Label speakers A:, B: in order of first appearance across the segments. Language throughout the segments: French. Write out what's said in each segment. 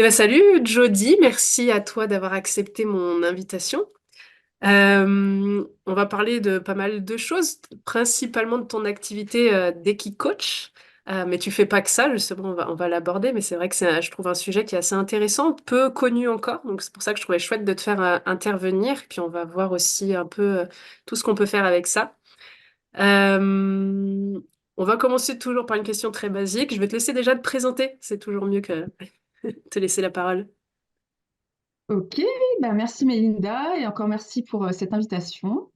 A: Eh ben, salut Jody, merci à toi d'avoir accepté mon invitation. On va parler de pas mal de choses, principalement de ton activité d'Equicoach. Mais tu fais pas que ça, justement, on va l'aborder, mais c'est vrai que je trouve un sujet qui est assez intéressant, peu connu encore, donc c'est pour ça que je trouvais chouette de te faire intervenir, puis on va voir aussi un peu tout ce qu'on peut faire avec ça. Euh, on va commencer toujours par une question très basique. Je vais te laisser déjà te présenter, c'est toujours mieux que te laisser la parole.
B: Ok, bah merci Mélinda et encore merci pour cette invitation.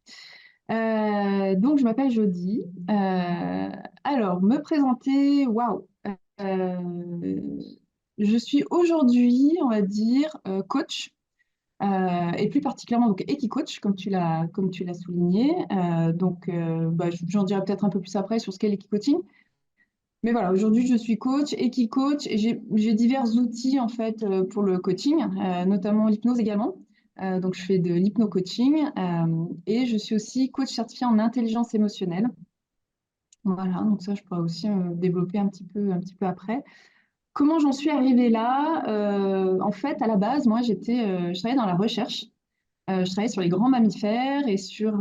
B: Donc je m'appelle Jody. Alors me présenter, waouh. Euh, je suis aujourd'hui, on va dire, coach et plus particulièrement donc Equicoach comme tu l'as souligné. J'en dirai peut-être un peu plus après sur ce qu'est l'Equicoaching. Mais voilà, aujourd'hui, je suis coach, Equicoach, et j'ai divers outils en fait pour le coaching, notamment l'hypnose également. Donc, je fais de l'hypno-coaching et je suis aussi coach certifié en intelligence émotionnelle. Voilà, donc ça, je pourrais aussi développer un petit peu après. Comment j'en suis arrivée là? En fait, à la base, moi, je travaillais dans la recherche. Je travaillais sur les grands mammifères et sur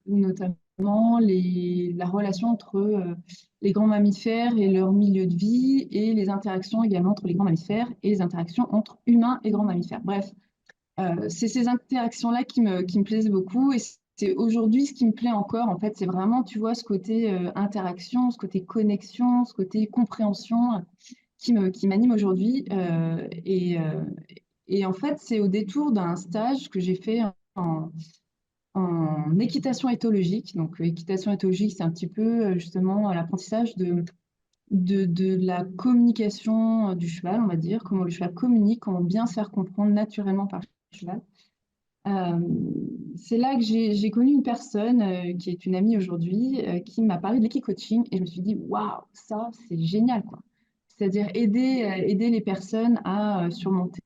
B: notamment la relation entre les grands mammifères et leur milieu de vie et les interactions également entre les grands mammifères et les interactions entre humains et grands mammifères. Bref, c'est ces interactions-là qui me plaisaient beaucoup et c'est aujourd'hui ce qui me plaît encore. En fait, c'est vraiment, tu vois, ce côté interaction, ce côté connexion, ce côté compréhension qui m'anime aujourd'hui. Et en fait, c'est au détour d'un stage que j'ai fait en, en équitation éthologique. Donc, équitation éthologique, c'est un petit peu justement l'apprentissage de la communication du cheval, on va dire, comment le cheval communique, comment bien se faire comprendre naturellement par le cheval. Euh, c'est là que j'ai connu une personne qui est une amie aujourd'hui qui m'a parlé de l'équicoaching et je me suis dit, waouh, ça, c'est génial, quoi. C'est-à-dire aider les personnes à surmonter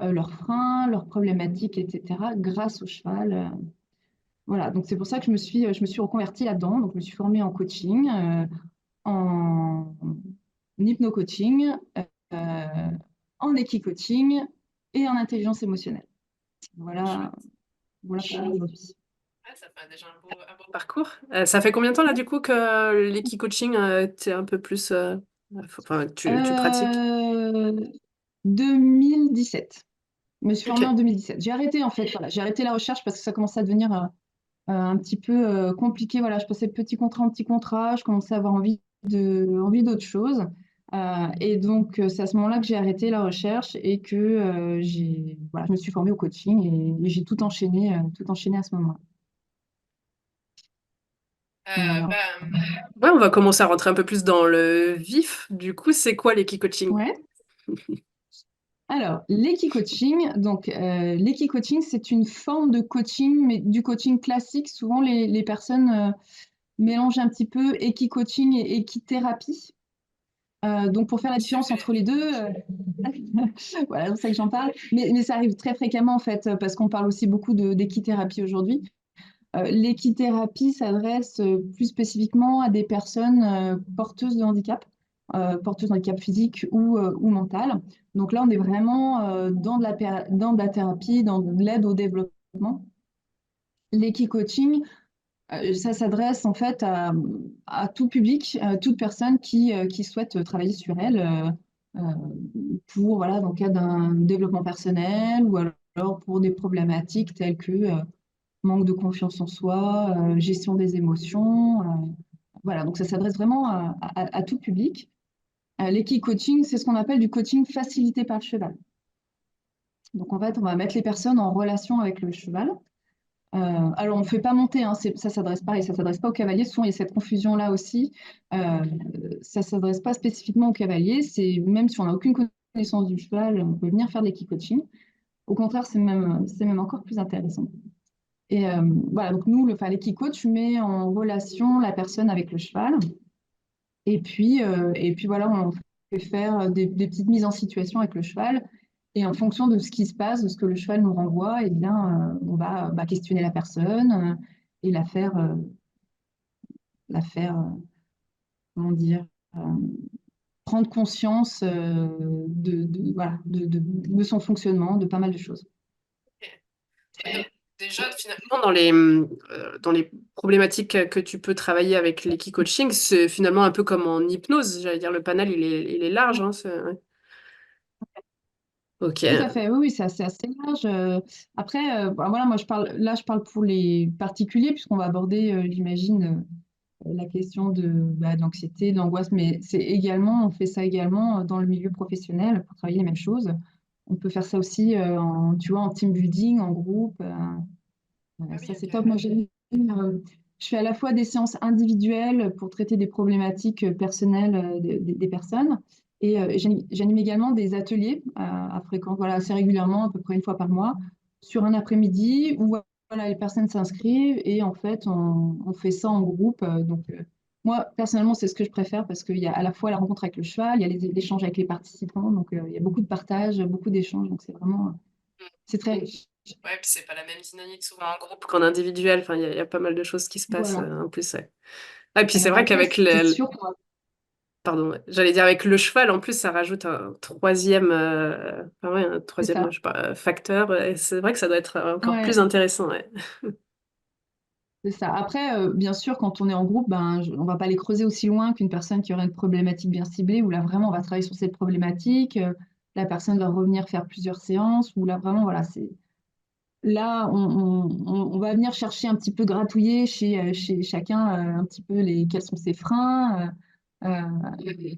B: leurs freins, leurs problématiques, etc., grâce au cheval. Voilà, donc c'est pour ça que je me suis reconvertie là-dedans. Donc, je me suis formée en coaching, en hypno-coaching, euh, en équicoaching et en intelligence émotionnelle. Voilà,
A: Chouette.
B: voilà pour moi aujourd'hui.
A: Ouais, ça fait déjà un beau parcours. Ça fait combien de temps là du coup que l'équi-coaching, t'es un peu plus, enfin, tu pratiques?
B: Euh, 2017. Je me suis
A: Ok.
B: formée en 2017. J'ai arrêté en fait, voilà, j'ai arrêté la recherche parce que ça commençait à devenir un petit peu compliqué. Voilà, je passais de petit contrat en petit contrat, je commençais à avoir envie d'autre chose. Et donc, c'est à ce moment-là que j'ai arrêté la recherche et que voilà, je me suis formée au coaching et j'ai tout enchaîné à ce moment-là. Voilà.
A: Ouais, on va commencer à rentrer un peu plus dans le vif. Du coup, c'est quoi l'équi-coaching?
B: Ouais. Alors, l'équi-coaching, l'équi-coaching, c'est une forme de coaching, mais du coaching classique. Souvent, les personnes mélangent un petit peu équi-coaching et équithérapie. Donc, pour faire la différence entre les deux, voilà, c'est pour ça que j'en parle. Mais ça arrive très fréquemment, en fait, parce qu'on parle aussi beaucoup d'équithérapie aujourd'hui. L'équithérapie s'adresse plus spécifiquement à des personnes porteuses de handicap physique ou mental. Donc là, on est vraiment dans de la thérapie, dans de l'aide au développement. L'équi-coaching, ça s'adresse en fait à tout public, à toute personne qui souhaite travailler sur elle euh, pour, voilà, dans le cadre d'un développement personnel ou alors pour des problématiques telles que manque de confiance en soi, gestion des émotions. Voilà, donc ça s'adresse vraiment à tout public. L'équi-coaching, c'est ce qu'on appelle du coaching facilité par le cheval. Donc en fait, on va mettre les personnes en relation avec le cheval. Alors, on ne fait pas monter, hein, ça s'adresse pas, et ça s'adresse pas aux cavaliers. Souvent, il y a cette confusion-là aussi. Euh, Ça s'adresse pas spécifiquement aux cavaliers. C'est même si on n'a aucune connaissance du cheval, on peut venir faire de l'équi-coaching. Au contraire, c'est même encore plus intéressant. Et voilà, donc nous, l'équi-coach met en relation la personne avec le cheval. Et puis voilà, on fait faire des petites mises en situation avec le cheval. Et en fonction de ce qui se passe, de ce que le cheval nous renvoie, eh bien, on va questionner la personne et la faire comment dire, euh, prendre conscience voilà, de son fonctionnement, de pas mal de choses.
A: Et donc, déjà, finalement, dans les problématiques que tu peux travailler avec l'équi-coaching, c'est finalement un peu comme en hypnose. J'allais dire, le panel, il est large. Hein, ouais. Ok.
B: Tout à fait, oui, oui, c'est assez large. Après, bah, voilà, moi je parle pour les particuliers, puisqu'on va aborder, j'imagine, la question d'anxiété, d'angoisse, mais on fait ça également dans le milieu professionnel pour travailler les mêmes choses. On peut faire ça aussi tu vois, en team building, en groupe.
A: Ah oui,
B: Ça, c'est
A: ok.
B: top. Moi, je fais à la fois des séances individuelles pour traiter des problématiques personnelles des personnes et j'anime également des ateliers à fréquence, voilà, assez régulièrement, à peu près une fois par mois, sur un après-midi où voilà, les personnes s'inscrivent et en fait, on fait ça en groupe. Moi, personnellement, c'est ce que je préfère parce qu'il y a à la fois la rencontre avec le cheval, il y a l'échange avec les participants, donc il y a beaucoup de partage, beaucoup d'échanges, donc c'est très riche.
A: Ouais, puis c'est pas la même dynamique souvent en groupe qu'en individuel. Enfin, il y a pas mal de choses qui se passent
B: Voilà.
A: en plus. Ouais. Ah, et puis c'est vrai
B: Après,
A: qu'avec
B: c'est sûr qu'on va.
A: pardon, ouais. J'allais dire avec le cheval, en plus, ça rajoute un troisième, enfin, ouais, un
B: C'est
A: troisième,
B: ça.
A: je sais pas, facteur. Et c'est vrai que ça doit être encore plus
B: Ouais,
A: intéressant. Ouais.
B: c'est ça. Après, bien sûr, quand on est en groupe, ben, on va pas les creuser aussi loin qu'une personne qui aurait une problématique bien ciblée, où là, vraiment, on va travailler sur cette problématique. La personne va revenir faire plusieurs séances, où là, vraiment, voilà, là, on va venir chercher un petit peu gratouiller chez chacun un petit peu quels sont ses freins,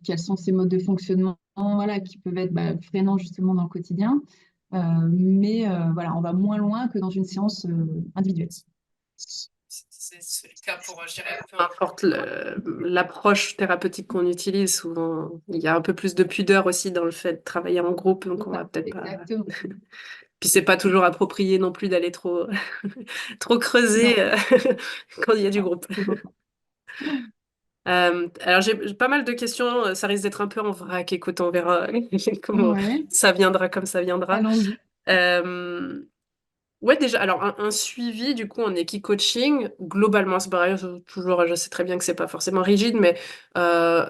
B: quels sont ses modes de fonctionnement, voilà, qui peuvent être freinants justement dans le quotidien. Mais voilà, on va moins loin que dans une séance individuelle.
A: C'est le cas pour, je dirais, peu importe l'approche thérapeutique qu'on utilise. Souvent, il y a un peu plus de pudeur aussi dans le fait de travailler en groupe, donc
B: C'est
A: on va
B: ça,
A: peut-être pas.
B: exactement.
A: Puis c'est pas toujours approprié non plus d'aller trop, trop creuser
B: Non,
A: quand il y a du
B: non,
A: groupe.
B: c'est pas.
A: Alors j'ai pas mal de questions, ça risque d'être un peu en vrac, écoute, on verra comment
B: Ouais,
A: ça viendra comme ça viendra.
B: allons-y.
A: Euh, ouais déjà, alors un suivi du coup en équi-coaching, globalement c'est pareil, toujours, je sais très bien que c'est pas forcément rigide, mais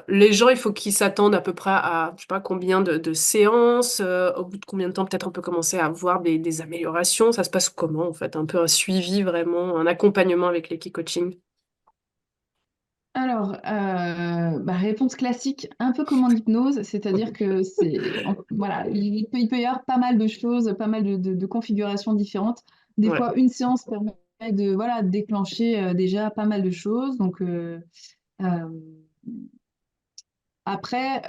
A: les gens il faut qu'ils s'attendent à peu près à, je sais pas combien de séances, au bout de combien de temps peut-être on peut commencer à avoir des améliorations, ça se passe comment en fait, un peu un suivi vraiment, un accompagnement avec l'équi-coaching.
B: Alors, réponse classique, un peu comme en hypnose, c'est-à-dire que voilà, il peut y avoir pas mal de choses, pas mal de configurations différentes. Des
A: Ouais.
B: fois, une séance permet de voilà, de déclencher déjà pas mal de choses. Donc, euh, après,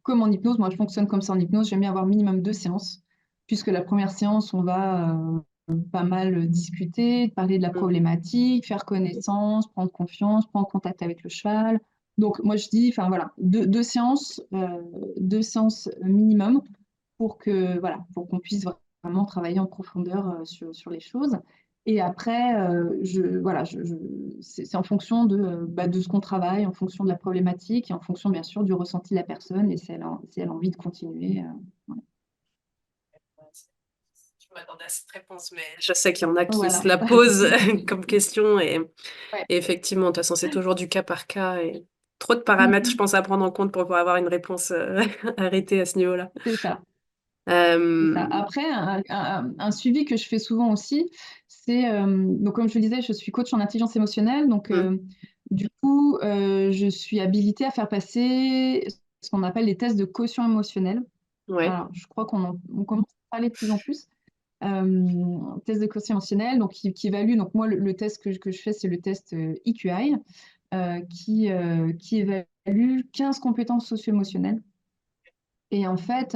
B: comme en hypnose, moi je fonctionne comme ça en hypnose, j'aime bien avoir minimum 2 séances, puisque la première séance, on va pas mal discuter, parler de la
A: Mm.
B: problématique, faire connaissance, prendre confiance, prendre contact avec le cheval. Donc moi je dis, enfin voilà, 2 séances, 2 séances minimum pour que voilà, pour qu'on puisse vraiment travailler en profondeur sur les choses. Et après, voilà, c'est en fonction de ce qu'on travaille, en fonction de la problématique et en fonction bien sûr du ressenti de la personne et si elle a envie de continuer. Voilà.
A: Je m'attendais à cette réponse, mais je sais qu'il y en a qui se
B: Voilà.
A: la posent comme question
B: Ouais.
A: et effectivement, de toute façon, c'est toujours du cas par cas et trop de paramètres, je
B: Mhm.
A: pense, à prendre en compte pour pouvoir avoir une réponse arrêtée à ce niveau-là.
B: C'est ça. C'est ça.
A: Euh,
B: Après, un suivi que je fais souvent aussi, c'est, donc comme je le disais, je suis coach en intelligence émotionnelle. Donc,
A: hmm,
B: du coup, je suis habilitée à faire passer ce qu'on appelle les tests de quotient émotionnel.
A: ouais.
B: Alors, je crois on commence à parler de plus en plus. Test de quotient émotionnel, donc qui évalue. Donc, moi, le test que je fais, c'est le test EQI, qui évalue 15 compétences socio-émotionnelles. Et en fait,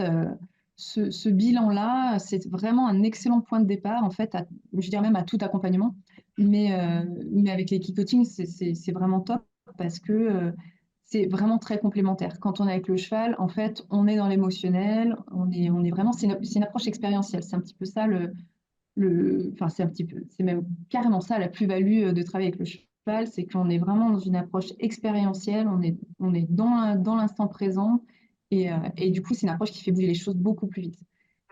B: ce bilan-là, c'est vraiment un excellent point de départ, en fait, je dirais même à tout accompagnement. Mais avec l'équipe coaching, c'est vraiment top parce que c'est vraiment très complémentaire. Quand on est avec le cheval, en fait, on est dans l'émotionnel, on est vraiment, c'est une approche expérientielle. C'est un petit peu ça enfin, c'est un petit peu, c'est même carrément ça la plus-value de travailler avec le cheval, c'est qu'on est vraiment dans une approche expérientielle, on est dans l'instant présent et du coup, c'est une approche qui fait bouger les choses beaucoup plus vite.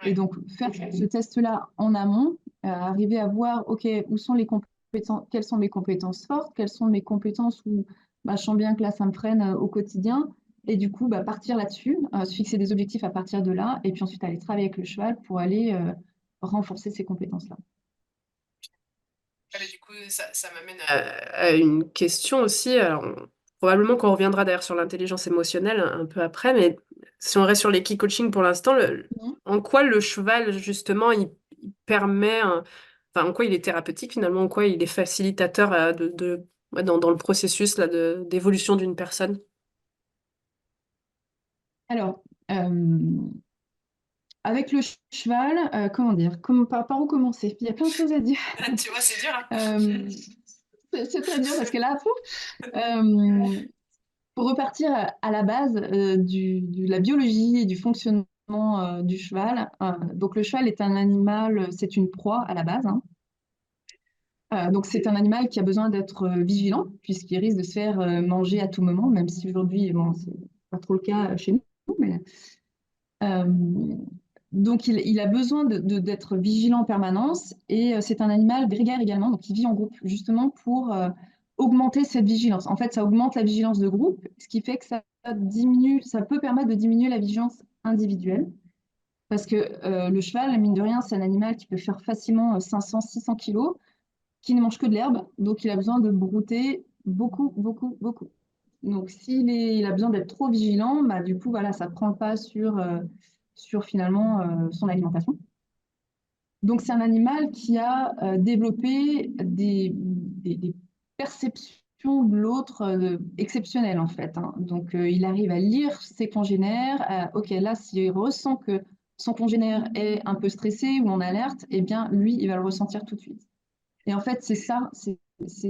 B: Et
A: Ouais.
B: donc, faire ce test-là en amont, arriver à voir, OK, où sont les compétences, quelles sont mes compétences fortes, quelles sont mes compétences où je sens bien que là, ça me freine au quotidien, Et du coup, bah, partir là-dessus, se fixer des objectifs à partir de là, et puis ensuite aller travailler avec le cheval pour aller renforcer ces compétences-là.
A: Ah, mais du coup, ça m'amène à une question aussi. Alors, probablement qu'on reviendra d'ailleurs sur l'intelligence émotionnelle un peu après, mais si on reste sur l'équi-coaching pour l'instant,
B: Mhm.
A: en quoi le cheval, justement, il permet, enfin, en quoi il est thérapeutique finalement, en quoi il est facilitateur ouais, dans le processus là, d'évolution d'une personne?
B: Alors, avec le cheval, comment dire, par où commencer? Il y a plein de choses à dire.
A: Tu vois, c'est dur, hein.
B: Euh, c'est très dur parce que là, euh, pour repartir à la base de la biologie et du fonctionnement du cheval, donc le cheval est un animal, c'est une proie à la base, hein. Donc c'est un animal qui a besoin d'être vigilant puisqu'il risque de se faire manger à tout moment, même si aujourd'hui, bon, c'est pas trop le cas chez nous, mais euh, donc il a besoin d'être vigilant en permanence et c'est un animal grégaire également, donc il vit en groupe justement pour augmenter cette vigilance. En fait, ça augmente la vigilance de groupe, ce qui fait que ça diminue, ça peut permettre de diminuer la vigilance individuelle. Parce que le cheval, mine de rien, c'est un animal qui peut faire facilement 500-600 kilos, qui ne mange que de l'herbe, donc il a besoin de brouter beaucoup, beaucoup, beaucoup. Donc il a besoin d'être trop vigilant, bah, du coup, voilà, ça ne prend pas sur finalement son alimentation. Donc c'est un animal qui a développé des perceptions de l'autre exceptionnelles en fait, hein. Donc il arrive à lire ses congénères. Ok, là, s'il ressent que son congénère est un peu stressé ou en alerte, eh bien lui, il va le ressentir tout de suite. Et en fait, c'est ça, c'est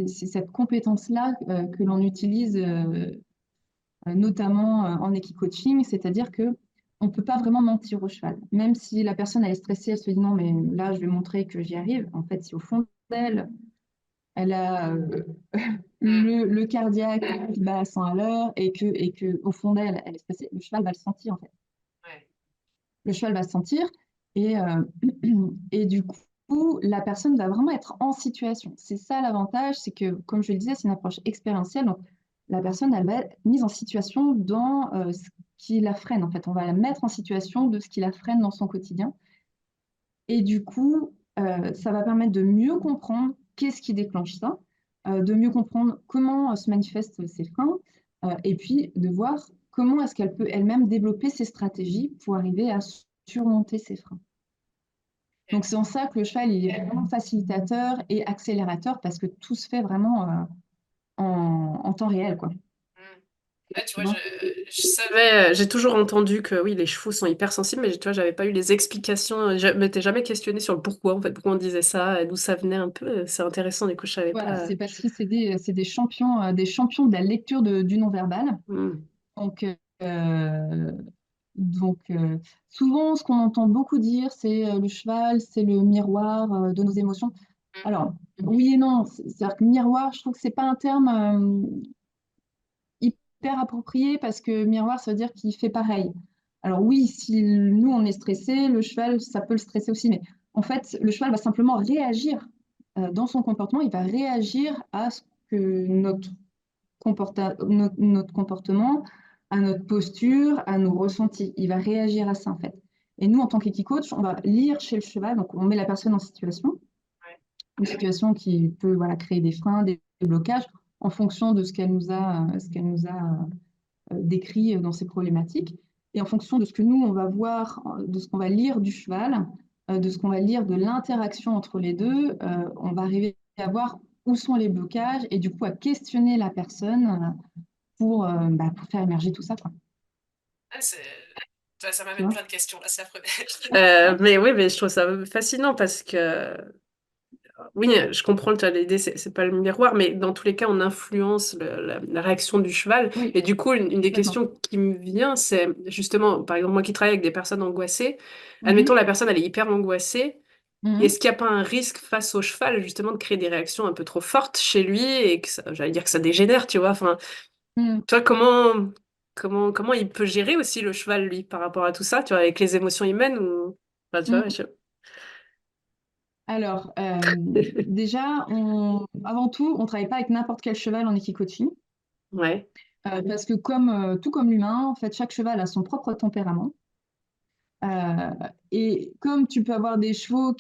B: cette compétence-là que l'on utilise notamment en équicoaching, c'est-à-dire que on ne peut pas vraiment mentir au cheval. Même si la personne elle est stressée, elle se dit non, mais là, je vais montrer que j'y arrive. En fait, si au fond d'elle, elle a le cardiaque qui bat à 100 à l'heure et que au fond d'elle, elle est stressée, le cheval va le sentir en fait.
A: Ouais.
B: Le cheval va se sentir et, et du coup, la personne va vraiment être en situation. C'est ça l'avantage, c'est que, comme je le disais, c'est une approche expérientielle. Donc, la personne, elle va être mise en situation dans ce qui la freine. En fait, on va la mettre en situation de ce qui la freine dans son quotidien. Et du coup, ça va permettre de mieux comprendre qu'est-ce qui déclenche ça, de mieux comprendre comment se manifestent ces freins, et puis de voir comment est-ce qu'elle peut elle-même développer ses stratégies pour arriver à surmonter ces freins. Donc c'est en ça que le cheval il est vraiment facilitateur et accélérateur parce que tout se fait vraiment en temps réel, quoi.
A: Ouais, tu
B: Tu
A: vois,
B: vois.
A: je savais, j'ai toujours entendu que oui, les chevaux sont hypersensibles, mais tu vois, j'avais pas eu les explications, je m'étais jamais questionnée sur le pourquoi, en fait, pourquoi on disait ça, d'où ça venait un peu. C'est intéressant, du coup, je savais
B: Voilà,
A: pas.
B: c'est parce que des champions de la lecture du non-verbal.
A: Hmm.
B: Donc, euh, donc, souvent, ce qu'on entend beaucoup dire, c'est le cheval, c'est le miroir de nos émotions. Alors, oui et non. C'est-à-dire que miroir, je trouve que c'est pas un terme hyper approprié parce que miroir, ça veut dire qu'il fait pareil. Alors oui, si nous, on est stressé, le cheval, ça peut le stresser aussi. Mais en fait, le cheval va simplement réagir dans son comportement. Il va réagir à ce que notre comportement, à notre posture, à nos ressentis. Il va réagir à ça, en fait. Et nous, en tant qu'équicoach, on va lire chez le cheval, donc on met la personne en situation, une situation qui peut voilà, créer des freins, des blocages, en fonction de ce qu'elle nous a décrit dans ses problématiques. Et en fonction de ce que nous, on va voir, de ce qu'on va lire du cheval, de ce qu'on va lire de l'interaction entre les deux, on va arriver à voir où sont les blocages et du coup à questionner la personne pour faire émerger tout ça, quoi.
A: Ah, ça
B: Tu
A: m'amène
B: vois?
A: plein de questions, là, c'est affreux. Mais oui, mais je trouve ça fascinant parce que oui, je comprends l'idée, c'est pas le miroir, mais dans tous les cas, on influence la réaction du cheval.
B: Oui,
A: Et du coup, une des
B: complètement.
A: questions qui me vient, c'est justement, par exemple, moi qui travaille avec des personnes angoissées, admettons
B: Mhm,
A: la personne, elle est hyper angoissée. Est-ce
B: mhm,
A: qu'il n'y a pas un risque face au cheval, justement, de créer des réactions un peu trop fortes chez lui et que j'allais dire que ça dégénère, tu vois? Enfin,
B: mhm,
A: toi, comment il peut gérer aussi le cheval, lui, par rapport à tout ça, tu vois, avec les émotions humaines ou... Enfin, tu vois,
B: mhm. Alors, déjà, avant tout, on ne travaille pas avec n'importe quel cheval en équicoaching.
A: Ouais.
B: Parce que tout comme l'humain, en fait, chaque cheval a son propre tempérament. Euh, et comme tu peux avoir des chevaux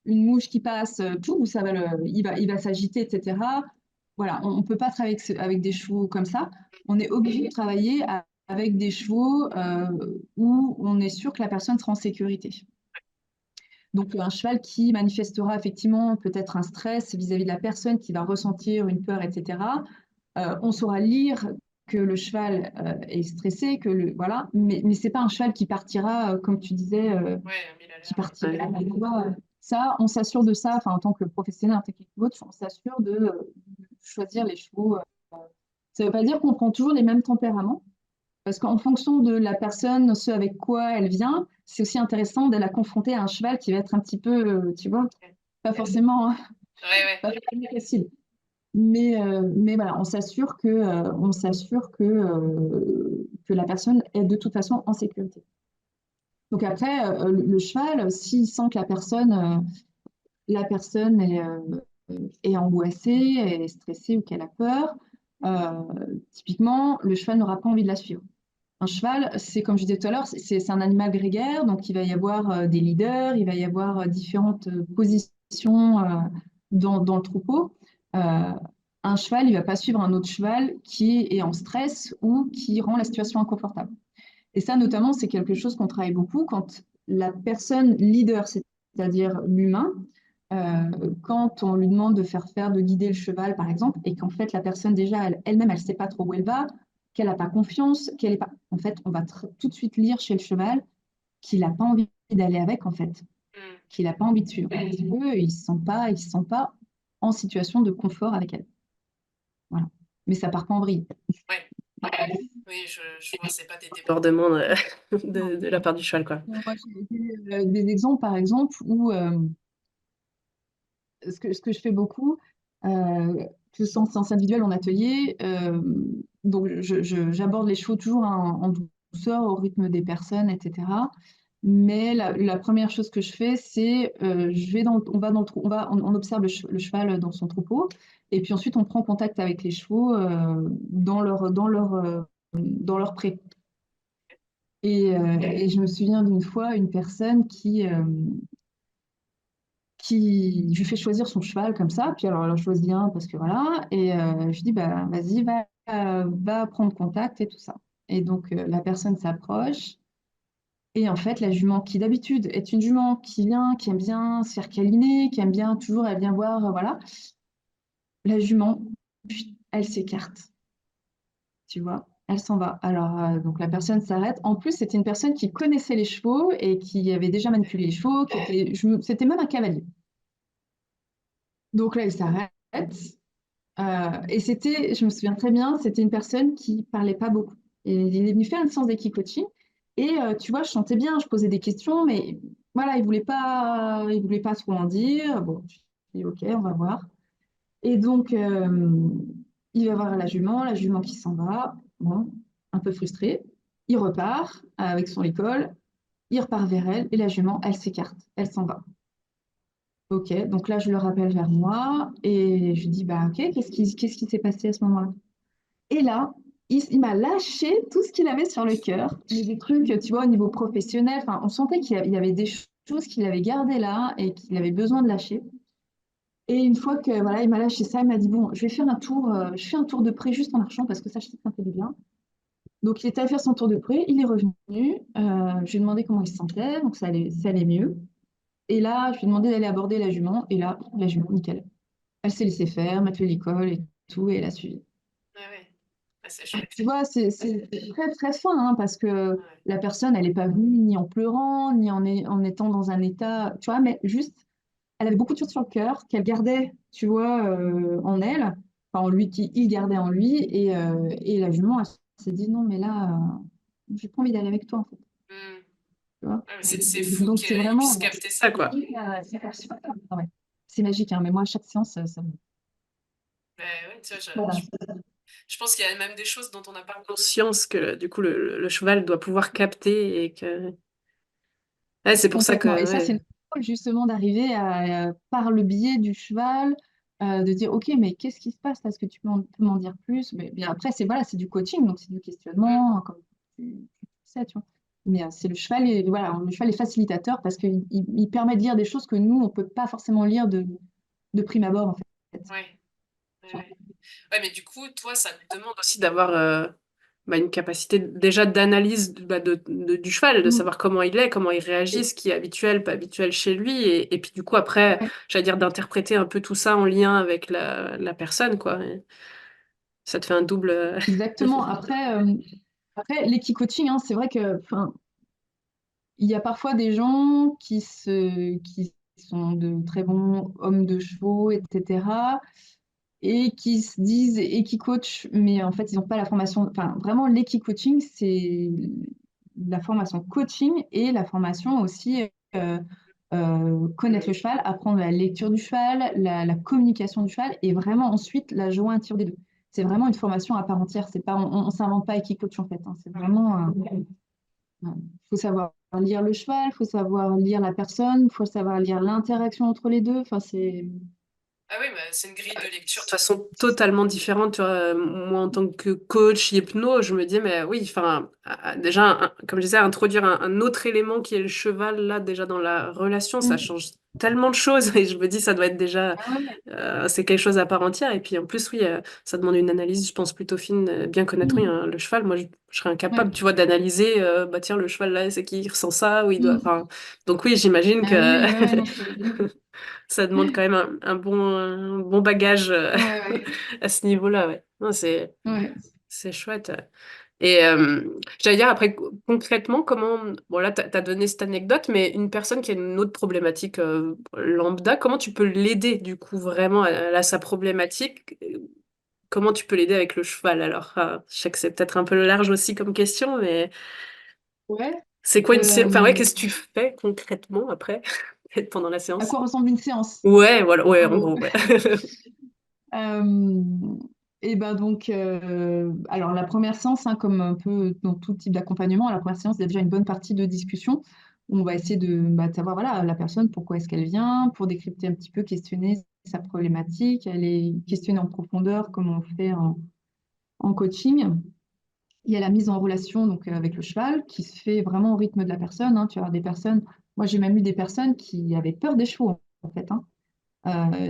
B: une mouche qui passe, tout, ça va il va s'agiter, etc. Voilà, on ne peut pas travailler avec des chevaux comme ça. On est obligé de travailler avec des chevaux où on est sûr que la personne sera en sécurité. Donc, un cheval qui manifestera effectivement peut-être un stress vis-à-vis de la personne, qui va ressentir une peur, etc. On saura lire que le cheval est stressé, voilà, mais c'est pas un cheval qui partira, comme tu disais,
A: Ouais, à 1000 à
B: qui
A: l'heure.
B: partira.
A: Ouais.
B: Tu vois, ça, on s'assure de ça, enfin, en tant que professionnel en technique coach, on s'assure de choisir les chevaux. Ça ne veut pas dire qu'on prend toujours les mêmes tempéraments, parce qu'en fonction de la personne, ce avec quoi elle vient, c'est aussi intéressant de la confronter à un cheval qui va être un petit peu, tu vois, pas forcément,
A: Ouais, ouais.
B: pas forcément facile. Mais voilà, que la personne est de toute façon en sécurité. Donc après, le cheval, s'il sent que la personne est angoissée, est stressée ou qu'elle a peur, euh, typiquement, le cheval n'aura pas envie de la suivre. Un cheval, c'est comme je disais tout à l'heure, c'est un animal grégaire, donc il va y avoir des leaders, il va y avoir différentes positions dans le troupeau. Euh, un cheval, il ne va pas suivre un autre cheval qui est en stress ou qui rend la situation inconfortable. Et ça, notamment, c'est quelque chose qu'on travaille beaucoup quand la personne leader, c'est-à-dire l'humain, quand on lui demande de guider le cheval, par exemple, et qu'en fait, la personne, déjà, elle-même, elle ne sait pas trop où elle va, qu'elle n'a pas confiance, qu'elle est pas. En fait, on va tout de suite lire chez le cheval qu'il n'a pas envie d'aller avec, en fait,
A: Mm.
B: qu'il n'a pas envie de suivre. Parce que il ne se sent pas en situation de confort avec elle. Voilà. Mais ça part pas en vrille.
A: Ouais. Oui, je vois, c'est pas des débordements de la part du cheval, quoi.
B: Moi, j'ai des exemples, par exemple, où ce que je fais beaucoup, que ce soit en séance individuelle, en atelier, donc j'aborde les chevaux toujours en douceur, au rythme des personnes, etc. Mais la première chose que je fais, c'est on va dans on observe le cheval dans son troupeau, et puis ensuite on prend contact avec les chevaux dans leur pré. Et je me souviens d'une fois, une personne je lui fais choisir son cheval comme ça. Puis alors, elle en choisit un parce que voilà. Et je lui dis, bah, vas-y, va prendre contact et tout ça. Et donc, la personne s'approche. Et en fait, la jument, qui d'habitude est une jument qui vient, qui aime bien se faire câliner, qui aime bien toujours, elle vient voir, voilà. La jument, elle s'écarte, tu vois. Elle s'en va. Alors, donc la personne s'arrête. En plus, c'était une personne qui connaissait les chevaux et qui avait déjà manipulé les chevaux, c'était même un cavalier. Donc là, il s'arrête. Et je me souviens très bien, c'était une personne qui parlait pas beaucoup. Et il est venu faire une séance d'équipe-coaching. Et tu vois, je chantais bien, je posais des questions, mais voilà, il voulait pas trop en dire. Bon, je dis ok, on va voir. Et donc, il va voir la jument qui s'en va, bon, un peu frustrée. Il repart avec son école, il repart vers elle, et la jument, elle s'écarte, elle s'en va. Ok, donc là, je le rappelle vers moi et je dis, bah ok, qu'est-ce qui s'est passé à ce moment-là? Et là, il m'a lâché tout ce qu'il avait sur le cœur, des trucs, tu vois, au niveau professionnel. Enfin, on sentait il y avait des choses qu'il avait gardées là et qu'il avait besoin de lâcher. Et une fois que voilà, il m'a lâché ça, il m'a dit, bon, je vais faire un tour, je fais un tour de près juste en marchant parce que ça, je sais que ça me fait du bien. Donc, il était allé faire son tour de près, il est revenu, je lui ai demandé comment il se sentait, donc ça allait mieux. Et là, je lui ai demandé d'aller aborder la jument, et là, la jument, nickel. Elle s'est laissée faire, mettre le licol et tout, et elle a suivi.
A: Ouais, ouais. Ah, c'est chouette.
B: Tu vois, c'est très très fin, hein, parce que
A: Ouais.
B: la personne, elle n'est pas venue ni en pleurant, ni en étant dans un état, tu vois, mais juste, elle avait beaucoup de choses sur le cœur qu'elle gardait, tu vois, en elle, enfin en lui, qu'il gardait en lui, et la jument, elle s'est dit, non, mais là, j'ai pas envie d'aller avec toi, en fait,
A: Mm.
B: tu vois.
A: Ouais, mais c'est fou
B: Donc c'est
A: qu'ils
B: vraiment,
A: puissent capter ça, quoi.
B: ouais. C'est magique, hein, mais moi, à chaque séance,
A: Ouais, ouais, tu vois,
B: voilà.
A: je pense qu'il y a même des choses dont on n'a pas conscience que du coup le cheval doit pouvoir capter et que ouais, c'est pour ça que
B: Complètement. Et ça, c'est
A: ouais.
B: notre rôle, justement d'arriver par le biais du cheval, de dire, OK, mais qu'est-ce qui se passe là? Est-ce que tu peux m'en dire plus? Mais bien après, c'est voilà, c'est du coaching, donc c'est du
A: Mm.
B: questionnement, comme tu sais, tu vois. Mais c'est le cheval, et voilà, le cheval est facilitateur parce qu'il permet de lire des choses que nous, on peut pas forcément lire de prime abord, en fait.
A: Ouais. Ouais. Ouais, mais du coup, toi, ça te demande aussi d'avoir une capacité déjà d'analyse du cheval, de
B: Mm.
A: savoir comment il est, comment il réagit, ce qui est habituel, pas habituel chez lui, et puis du coup, après,
B: Ouais,
A: j'allais dire d'interpréter un peu tout ça en lien avec la personne, quoi. Et ça te fait un double.
B: exactement. Après l'équi-coaching, hein, c'est vrai que, enfin, il y a parfois des gens qui sont de très bons hommes de chevaux, etc., et qui se disent équi-coach, mais en fait, ils n'ont pas la formation. Enfin, vraiment, l'équi-coaching, c'est la formation coaching et la formation aussi connaître le cheval, apprendre la lecture du cheval, la communication du cheval, et vraiment ensuite la jointure des deux. C'est vraiment une formation à part entière. C'est pas, on ne s'invente pas équi-coach en fait, hein. C'est vraiment. Il faut savoir lire le cheval, il faut savoir lire la personne, il faut savoir lire l'interaction entre les deux. Enfin, c'est.
A: Ah oui, bah, c'est une grille de lecture de toute façon totalement différente. Tu vois. Moi, en tant que coach hypno, je me dis, mais oui, enfin, déjà, comme je disais, introduire un autre élément qui est le cheval, là, déjà dans la relation, ça
B: Mm.
A: change tellement de choses. Et je me dis, ça doit être déjà,
B: Ah ouais.
A: c'est quelque chose à part entière. Et puis, en plus, oui, ça demande une analyse, je pense, plutôt fine, bien connaître, oui,
B: Mm.
A: hein, le cheval. Moi, je serais incapable,
B: Ouais.
A: tu vois, d'analyser, bah tiens, le cheval, là, c'est qui il ressent ça, ou il doit,
B: Mm.
A: enfin, donc oui, j'imagine
B: Ah oui,
A: que
B: oui, ouais, ouais, non, c'est.
A: ça demande quand même un bon bagage
B: Ouais, ouais,
A: à ce niveau-là, ouais. Non,
B: ouais.
A: c'est chouette. Et j'allais dire après concrètement comment bon là t'as donné cette anecdote mais une personne qui a une autre problématique lambda comment tu peux l'aider du coup vraiment à sa problématique comment tu peux l'aider avec le cheval alors. Enfin, je sais que c'est peut-être un peu large aussi comme question mais
B: Ouais.
A: c'est quoi une enfin ouais
B: Euh,
A: qu'est-ce que tu fais concrètement après pendant la
B: à
A: séance.
B: quoi ressemble une séance,
A: Ouais voilà ouais
B: en
A: en
B: gros.
A: gros ouais.
B: Euh, et ben donc, alors la première séance, hein, comme un peu dans tout type d'accompagnement, la première séance, il y a déjà une bonne partie de discussion. On va essayer de savoir, voilà, la personne, pourquoi est-ce qu'elle vient, pour décrypter un petit peu, questionner sa problématique. Elle est questionnée en profondeur, comme on le fait en coaching. Il y a la mise en relation donc, avec le cheval, qui se fait vraiment au rythme de la personne, hein. Tu as des personnes, moi j'ai même eu des personnes qui avaient peur des chevaux, en fait, hein.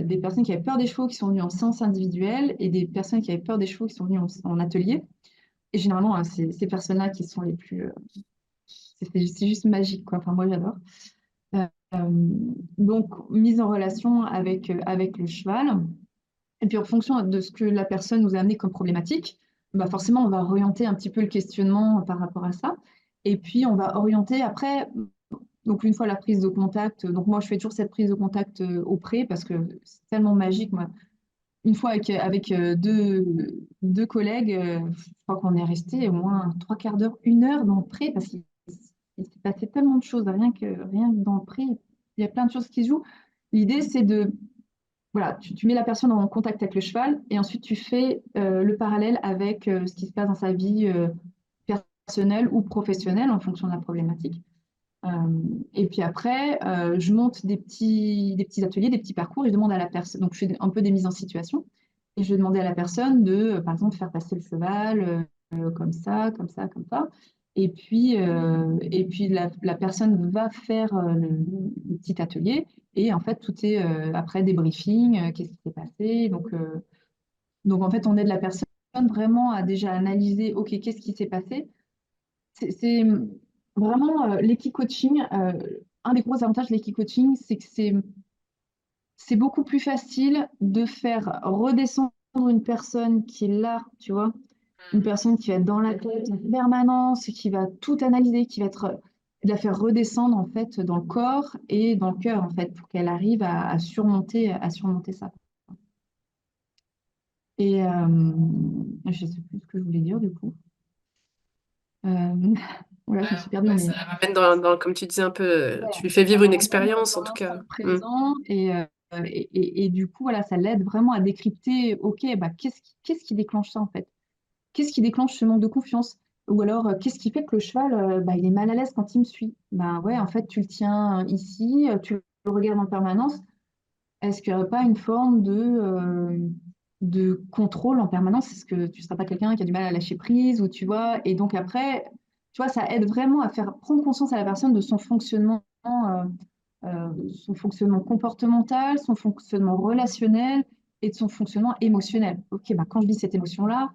B: Des personnes qui avaient peur des chevaux qui sont venues en séance individuelle et des personnes qui avaient peur des chevaux qui sont venues en atelier. Et généralement, hein, c'est ces personnes-là qui sont les plus. C'est juste magique, quoi. Enfin, moi, j'adore. Euh, euh, donc, mise en relation avec le cheval. Et puis, en fonction de ce que la personne nous a amené comme problématique, bah forcément, on va orienter un petit peu le questionnement par rapport à ça. Et puis, on va orienter après. Donc, une fois la prise de contact, donc moi, je fais toujours cette prise de contact au pré parce que c'est tellement magique. Moi, une fois avec deux collègues, je crois qu'on est resté au moins trois quarts d'heure, une heure dans le pré parce qu'il s'est passé tellement de choses, rien que dans le pré, il y a plein de choses qui se jouent. L'idée, c'est de, voilà, tu mets la personne en contact avec le cheval et ensuite tu fais le parallèle avec ce qui se passe dans sa vie personnelle ou professionnelle en fonction de la problématique. Euh, et puis après, je monte des petits ateliers, des petits parcours et je demande à la personne, donc je fais un peu des mises en situation, et je vais demander à la personne de, par exemple, faire passer le cheval comme ça, comme ça, comme ça. Et puis la personne va faire le petit atelier et en fait, tout est après débriefing, qu'est-ce qui s'est passé. Donc en fait, on aide la personne vraiment à déjà analyser, OK, qu'est-ce qui s'est passé? C'est vraiment l'équi-coaching. Un des gros avantages de l'équi-coaching, c'est que c'est beaucoup plus facile de faire redescendre une personne qui est là, tu vois, une personne qui va être dans la tête en permanence, qui va tout analyser, qui va être, de la faire redescendre en fait dans le corps et dans le cœur en fait, pour qu'elle arrive à surmonter ça. Et je sais plus ce que je voulais dire du coup. Voilà, je me suis perdue dans
A: Ouais,
B: mes.
A: ça la ramène comme tu disais un peu, tu lui fais
B: Ça
A: vivre
B: la
A: une
B: ramène
A: expérience en
B: dans
A: tout
B: l'instant
A: cas. Mm.
B: présent et du coup, voilà, ça l'aide vraiment à décrypter, OK, bah, qu'est-ce qui déclenche ça en fait? Qu'est-ce qui déclenche ce manque de confiance? Ou alors, qu'est-ce qui fait que le cheval, bah, il est mal à l'aise quand il me suit? Ben ouais, en fait, tu le tiens ici, tu le regardes en permanence. est-ce qu'il n'y aurait pas une forme de contrôle en permanence? Est-ce que tu ne seras pas quelqu'un qui a du mal à lâcher prise ou tu vois, et donc après, tu vois, ça aide vraiment à faire prendre conscience à la personne de son fonctionnement comportemental, son fonctionnement relationnel et de son fonctionnement émotionnel. Ok, bah, quand je vis cette émotion-là,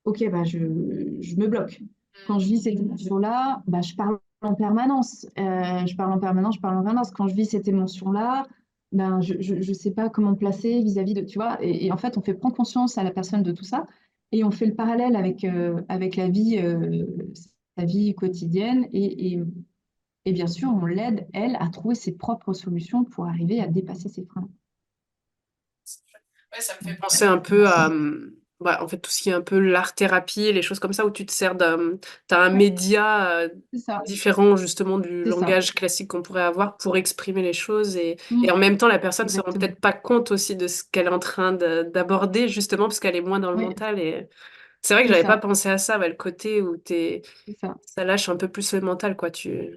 B: ok, bah, je me bloque. Quand je vis cette émotion-là, bah, je parle en permanence. Je parle en permanence, je parle en permanence. Quand je vis cette émotion-là, ben, je sais pas comment me placer vis-à-vis de, tu vois. Et en fait, on fait prendre conscience à la personne de tout ça et on fait le parallèle avec la vie, sa vie quotidienne. Et bien sûr, on l'aide, elle, à trouver ses propres solutions pour arriver à dépasser ses freins.
A: Ouais, ça me fait penser un peu à, bah, en fait, tout ce qui est un peu l'art-thérapie, les choses comme ça, où tu te sers t'as un
B: Ouais,
A: média
B: c'est ça,
A: différent justement du
B: c'est ça.
A: langage classique qu'on pourrait avoir pour exprimer les choses et
B: Mm,
A: en même temps, la personne se rend
B: exactement.
A: peut-être pas compte aussi de ce qu'elle est en train d'aborder justement parce qu'elle est moins dans le
B: Oui,
A: mental et c'est vrai que
B: c'est
A: j'avais pas
B: ça,
A: pensé à ça, ouais, le côté où
B: c'est ça.
A: ça lâche un peu plus le mental, quoi,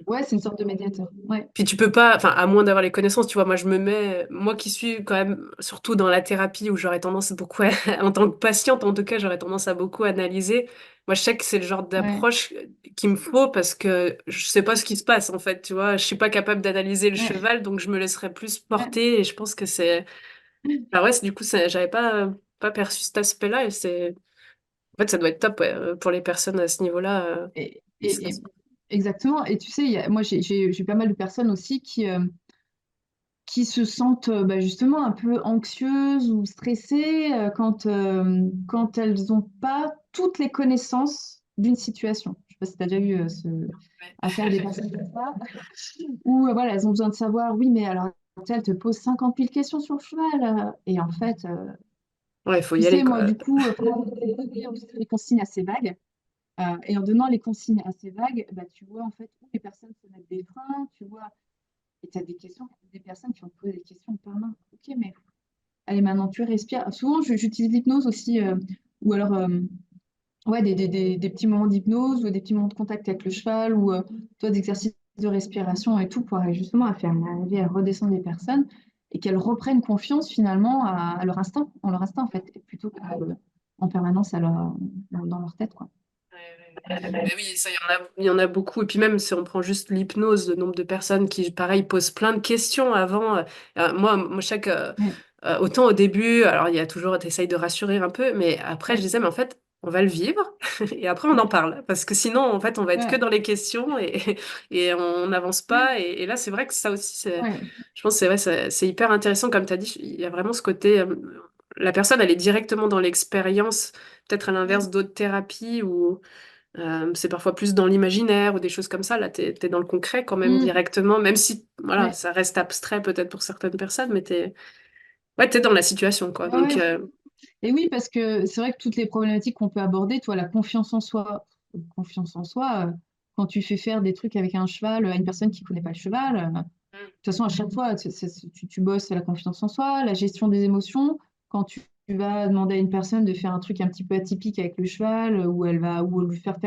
B: Ouais, c'est une sorte de médiateur. Ouais,
A: puis tu peux pas, enfin, à moins d'avoir les connaissances, tu vois, moi je me mets, moi qui suis quand même, surtout dans la thérapie où j'aurais tendance beaucoup, en tant que patiente en tout cas, j'aurais tendance à beaucoup analyser. Moi je sais que c'est le genre
B: ouais,
A: d'approche qu'il me faut parce que je sais pas ce qui se passe en fait, tu vois, je suis pas capable d'analyser le
B: ouais,
A: cheval, donc je me laisserais plus
B: ouais.
A: porter et je pense que c'est, bah ouais, du coup, j'avais pas perçu cet aspect-là et en fait, ça doit être top ouais, pour les personnes à ce niveau-là.
B: Et,
A: Qui se
B: et-
A: lancent.
B: et- exactement. Et tu sais, moi, j'ai pas mal de personnes aussi qui se sentent bah, justement un peu anxieuses ou stressées quand elles n'ont pas toutes les connaissances d'une situation. Je sais pas si tu as déjà eu affaire à des personnes comme ça, où voilà, elles ont besoin de savoir, oui, mais alors, tu sais, elle te pose 50 000 questions sur le cheval. Et en fait,
A: Ouais, il faut
B: tu
A: y aller
B: sais, moi,
A: quoi.
B: du coup, pour les consignes assez vagues, et en donnant les consignes assez vagues, bah, tu vois en fait où les personnes se mettent des freins, tu vois, et tu as des personnes qui vont te poser des questions par main. Ok, mais allez, maintenant tu respires. Souvent, j'utilise l'hypnose aussi, ou alors ouais, des petits moments d'hypnose ou des petits moments de contact avec le cheval ou toi, d'exercices de respiration et tout pour arriver justement à faire arriver à redescendre les personnes et qu'elles reprennent confiance finalement à leur instinct, en leur instinct en fait, plutôt qu'en permanence dans leur tête, quoi.
A: Ouais, ouais, ouais. Mais oui, ça, il y en a beaucoup. Et puis même si on prend juste l'hypnose, le nombre de personnes qui, pareil, posent plein de questions avant. Moi,
B: Ouais,
A: autant au début, alors il y a toujours, t'essayes de rassurer un peu, mais après, je
B: ouais,
A: disais, mais en fait, on va le vivre et après, on en
B: ouais,
A: parle. Parce que sinon, en fait, on va être que
B: ouais,
A: dans les questions et on n'avance pas. Et là, c'est vrai que ça aussi,
B: ouais,
A: je pense que c'est hyper intéressant. Comme tu as dit, il y a vraiment ce côté, la personne, elle est directement dans l'expérience, peut-être à l'inverse
B: ouais,
A: d'autres thérapies où c'est parfois plus dans l'imaginaire ou des choses comme ça. Là, t'es dans le concret quand même
B: mm,
A: directement, même si voilà,
B: ouais,
A: ça reste abstrait peut-être pour certaines personnes, mais ouais, t'es dans la situation, quoi.
B: ouais,
A: Donc,
B: ouais. Et oui, parce que c'est vrai que toutes les problématiques qu'on peut aborder, toi, la confiance en soi, quand tu fais faire des trucs avec un cheval à une personne qui ne connaît pas le cheval, de toute façon, à chaque fois, tu bosses la confiance en soi, la gestion des émotions. Quand tu vas demander à une personne de faire un truc un petit peu atypique avec le cheval, ou lui faire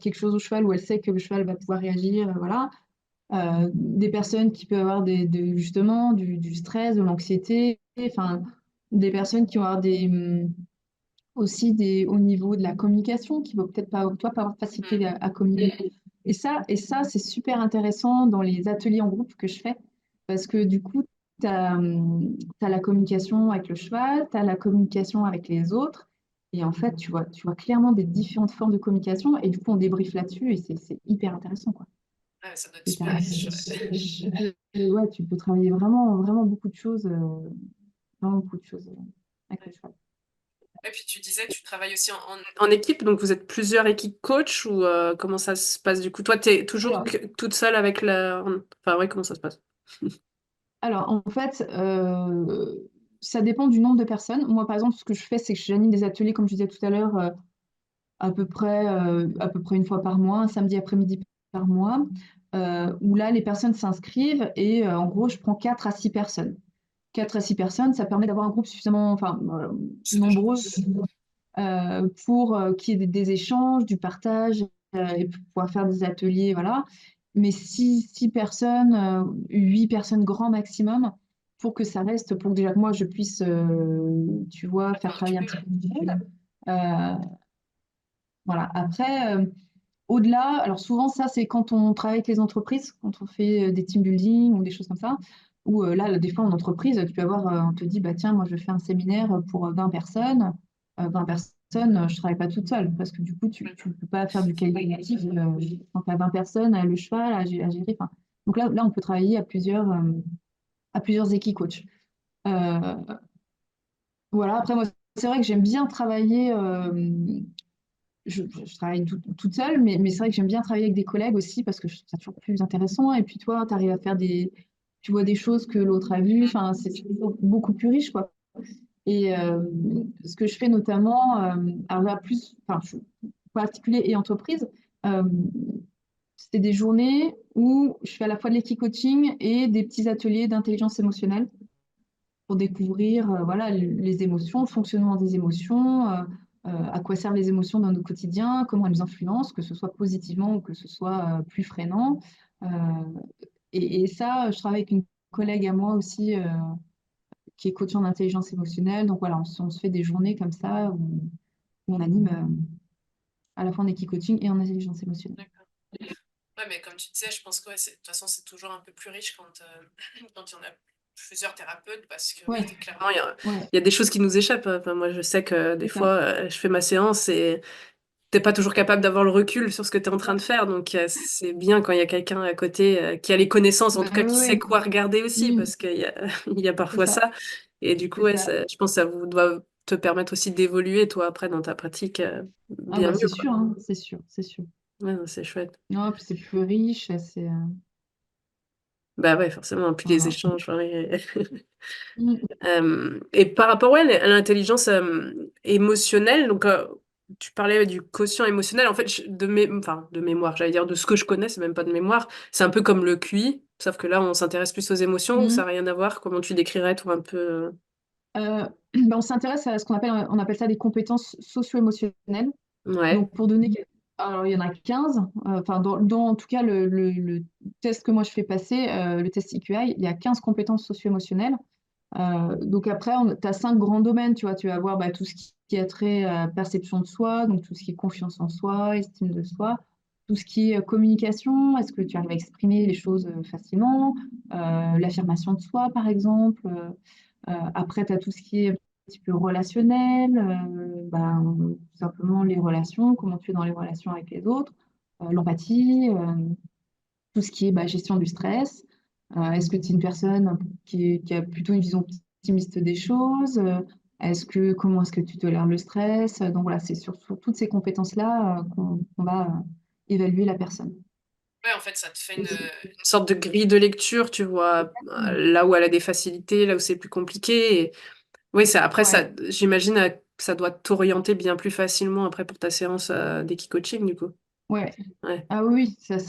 B: quelque chose au cheval, où elle sait que le cheval va pouvoir réagir, voilà. Des personnes qui peuvent avoir justement du stress, de l'anxiété, enfin, des personnes qui vont avoir aussi au niveau de la communication, qui vont peut-être pas, toi, pas avoir de facilité à communiquer. Et ça, c'est super intéressant dans les ateliers en groupe que je fais, parce que du coup, tu as, la communication avec le cheval, tu as la communication avec les autres, et en fait, tu vois clairement des différentes formes de communication, et du coup, on débriefe là-dessus, et c'est hyper intéressant, quoi.
A: ouais, ça doit être
B: Et
A: super riche. Ouais.
B: ouais, tu peux travailler vraiment, vraiment beaucoup de choses, vraiment beaucoup de choses avec le cheval.
A: Et puis tu disais, tu travailles aussi en équipe, donc vous êtes plusieurs équipes coach ou comment ça se passe du coup? Toi, t'es toujours
B: Alors,
A: toute seule avec la... Enfin, ouais, comment ça se passe?
B: alors, en fait, ça dépend du nombre de personnes. Moi, par exemple, ce que je fais, c'est que j'anime des ateliers, comme je disais tout à l'heure, à peu près une fois par mois, un samedi après-midi par mois, où là, les personnes s'inscrivent et en gros, je prends 4 à 6 personnes. 4 à 6 personnes, ça permet d'avoir un groupe suffisamment, enfin,
A: C'est déjà
B: nombreux pour qu'il y ait des échanges, du partage et pour pouvoir faire des ateliers, voilà. Mais 6 personnes, 8 personnes grand maximum pour que ça reste, pour que déjà que moi je puisse, tu vois, faire travailler un petit peu le monde. Euh, voilà. Après, au-delà, alors souvent ça c'est quand on travaille avec les entreprises, quand on fait des team building ou des choses comme ça, où là, des fois en entreprise, tu peux avoir, on te dit, bah tiens, moi je fais un séminaire pour 20 personnes. 20 personnes, je travaille pas toute seule, parce que du coup, tu ne peux pas faire du qualitatif quand tu as 20 personnes, le cheval à gérer. Enfin, donc là, on peut travailler à plusieurs équipes coach. Euh, voilà, après moi, c'est vrai que j'aime bien travailler. Je travaille toute seule, mais c'est vrai que j'aime bien travailler avec des collègues aussi parce que je trouve ça toujours plus intéressant. Et puis toi, tu arrives à faire tu vois des choses que l'autre a vues. Enfin, c'est toujours beaucoup plus riche, quoi. Et ce que je fais notamment, alors là, plus, enfin, particulier et entreprise, euh, c'est des journées où je fais à la fois de l'équipe-coaching et des petits ateliers d'intelligence émotionnelle pour découvrir voilà, les émotions, le fonctionnement des émotions, à quoi servent les émotions dans nos quotidiens, comment elles nous influencent, que ce soit positivement ou que ce soit plus freinant. Euh, et ça, je travaille avec une collègue à moi aussi qui est coach en intelligence émotionnelle. Donc voilà, on se fait des journées comme ça où on anime à la fois en équipe coaching et en intelligence émotionnelle.
A: D'accord. Ouais, mais comme tu disais, je pense que ouais, de toute façon, c'est toujours un peu plus riche quand, quand il y en a plusieurs thérapeutes, parce que oui,
B: Ouais,
A: clairement,
B: ouais,
A: il y a des choses qui nous échappent. Enfin, moi, je sais que des
B: c'est ça.
A: fois, je fais ma séance et t'es pas toujours capable d'avoir le recul sur ce que tu es en train de faire. Donc, c'est bien quand il y a quelqu'un à côté qui a les connaissances, en
B: Bah
A: tout cas,
B: ouais,
A: qui sait
B: ouais.
A: quoi regarder aussi,
B: Mm,
A: parce qu'il y a, il y a
B: c'est
A: parfois
B: ça,
A: ça. Et du coup,
B: c'est
A: ouais,
B: ça.
A: je pense que ça vous doit te permettre aussi d'évoluer, toi, après, dans ta pratique,
B: Ah
A: bien
B: bah
A: mieux,
B: c'est
A: quoi.
B: sûr, hein, c'est sûr, c'est sûr.
A: Ouais, non, c'est chouette.
B: Non, puis c'est plus riche,
A: Bah ouais, forcément. Puis les
B: voilà.
A: échanges, ouais.
B: Mm,
A: Et par rapport ouais, à l'intelligence émotionnelle, donc tu parlais du quotient émotionnel, en fait, enfin, de mémoire, j'allais dire de ce que je connais, c'est même pas de mémoire, c'est un peu comme le QI, sauf que là, on s'intéresse plus aux émotions ou ça
B: mm.
A: n'a rien à voir, comment tu décrirais, toi, un peu
B: Euh, ben, on s'intéresse à ce on appelle ça des compétences socio-émotionnelles.
A: Ouais.
B: Donc, pour donner, alors il y en a 15. Enfin, en tout cas, le test que moi je fais passer, le test EQI, il y a 15 compétences socio-émotionnelles. Donc après, tu as 5 grands domaines, tu vois, tu vas avoir bah, tout ce qui a trait à perception de soi, donc tout ce qui est confiance en soi, estime de soi, tout ce qui est communication, est-ce que tu arrives à exprimer les choses facilement, l'affirmation de soi, par exemple. Après, tu as tout ce qui est un petit peu relationnel, bah, tout simplement les relations, comment tu es dans les relations avec les autres, l'empathie, tout ce qui est bah, gestion du stress. Est-ce que tu es une personne qui a plutôt une vision optimiste des choses? Comment est-ce que tu tolères le stress? Donc voilà, c'est sur toutes ces compétences-là qu'on va évaluer la personne.
A: Ouais, en fait, ça te fait une sorte de grille de lecture, tu vois, là où elle a des facilités, là où c'est plus compliqué. Oui, après, ça,
B: Ouais,
A: j'imagine que ça doit t'orienter bien plus facilement après pour ta séance d'équi-coaching, du coup.
B: ouais.
A: Ouais.
B: Ah oui, oui, ça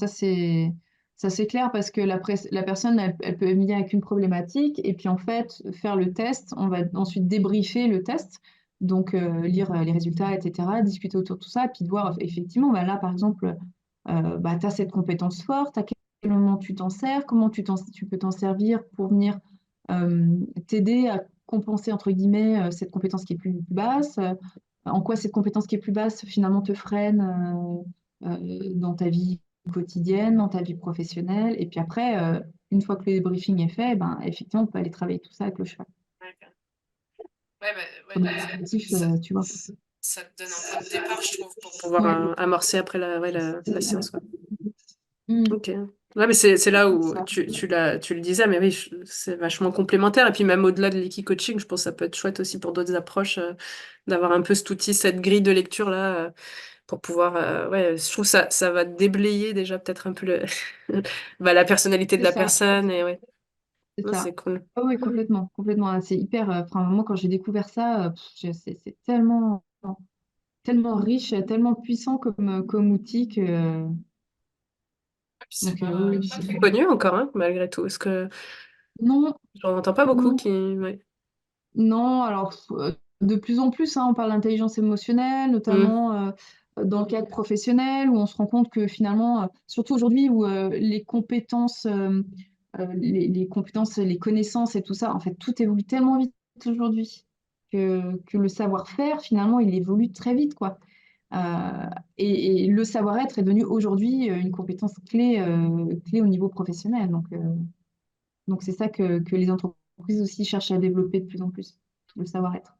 B: c'est clair parce que la personne, elle peut venir avec une problématique et puis en fait, faire le test, on va ensuite débriefer le test, donc lire les résultats, etc., discuter autour de tout ça, et puis de voir effectivement, bah là par exemple, bah, tu as cette compétence forte, à quel moment tu t'en sers, comment tu peux t'en servir pour venir t'aider à compenser, entre guillemets, cette compétence qui est plus basse, en quoi cette compétence qui est plus basse finalement te freine dans ta vie quotidienne, dans ta vie professionnelle. Et puis après, une fois que le débriefing est fait, ben, effectivement, on peut aller travailler tout ça avec le cheval.
A: Ouais, ouais, bah, ouais,
B: Comme objectif,
A: ça,
B: tu vois.
A: ça te donne un point de départ, je trouve, pour pouvoir
B: Ouais,
A: amorcer après ouais, la
B: c'est ça.
A: séance, quoi.
B: Mm,
A: Ok. Ouais, mais c'est là
B: c'est
A: où
B: ça.
A: tu le disais, mais oui, c'est vachement complémentaire. Et puis même au-delà de l'equi-coaching, je pense que ça peut être chouette aussi pour d'autres approches, d'avoir un peu cet outil, cette grille de lecture là, pour pouvoir, ouais, je trouve ça va déblayer déjà peut-être un peu bah, la personnalité de
B: C'est
A: la
B: ça.
A: personne et ouais,
B: C'est
A: non, c'est
B: ça.
A: cool.
B: Ah oui, complètement, complètement. Ah, c'est hyper. Enfin, moi, quand j'ai découvert ça, c'est tellement riche, tellement puissant comme outil que.
A: Et puis c'est
B: Donc, oui, oui,
A: pas très connu encore, hein, malgré tout. Parce que
B: non,
A: j'en entends pas beaucoup
B: non,
A: qui. Ouais.
B: non. Alors, de plus en plus, hein, on parle d'intelligence émotionnelle,
A: Hmm.
B: notamment dans le cadre professionnel, où on se rend compte que finalement, surtout aujourd'hui, où les compétences les compétences, les connaissances et tout ça, en fait, tout évolue tellement vite aujourd'hui que le savoir-faire, finalement, il évolue très vite, quoi. Et le savoir-être est devenu aujourd'hui une compétence clé, clé au niveau professionnel. Donc c'est ça que les entreprises aussi cherchent à développer de plus en plus, le savoir-être.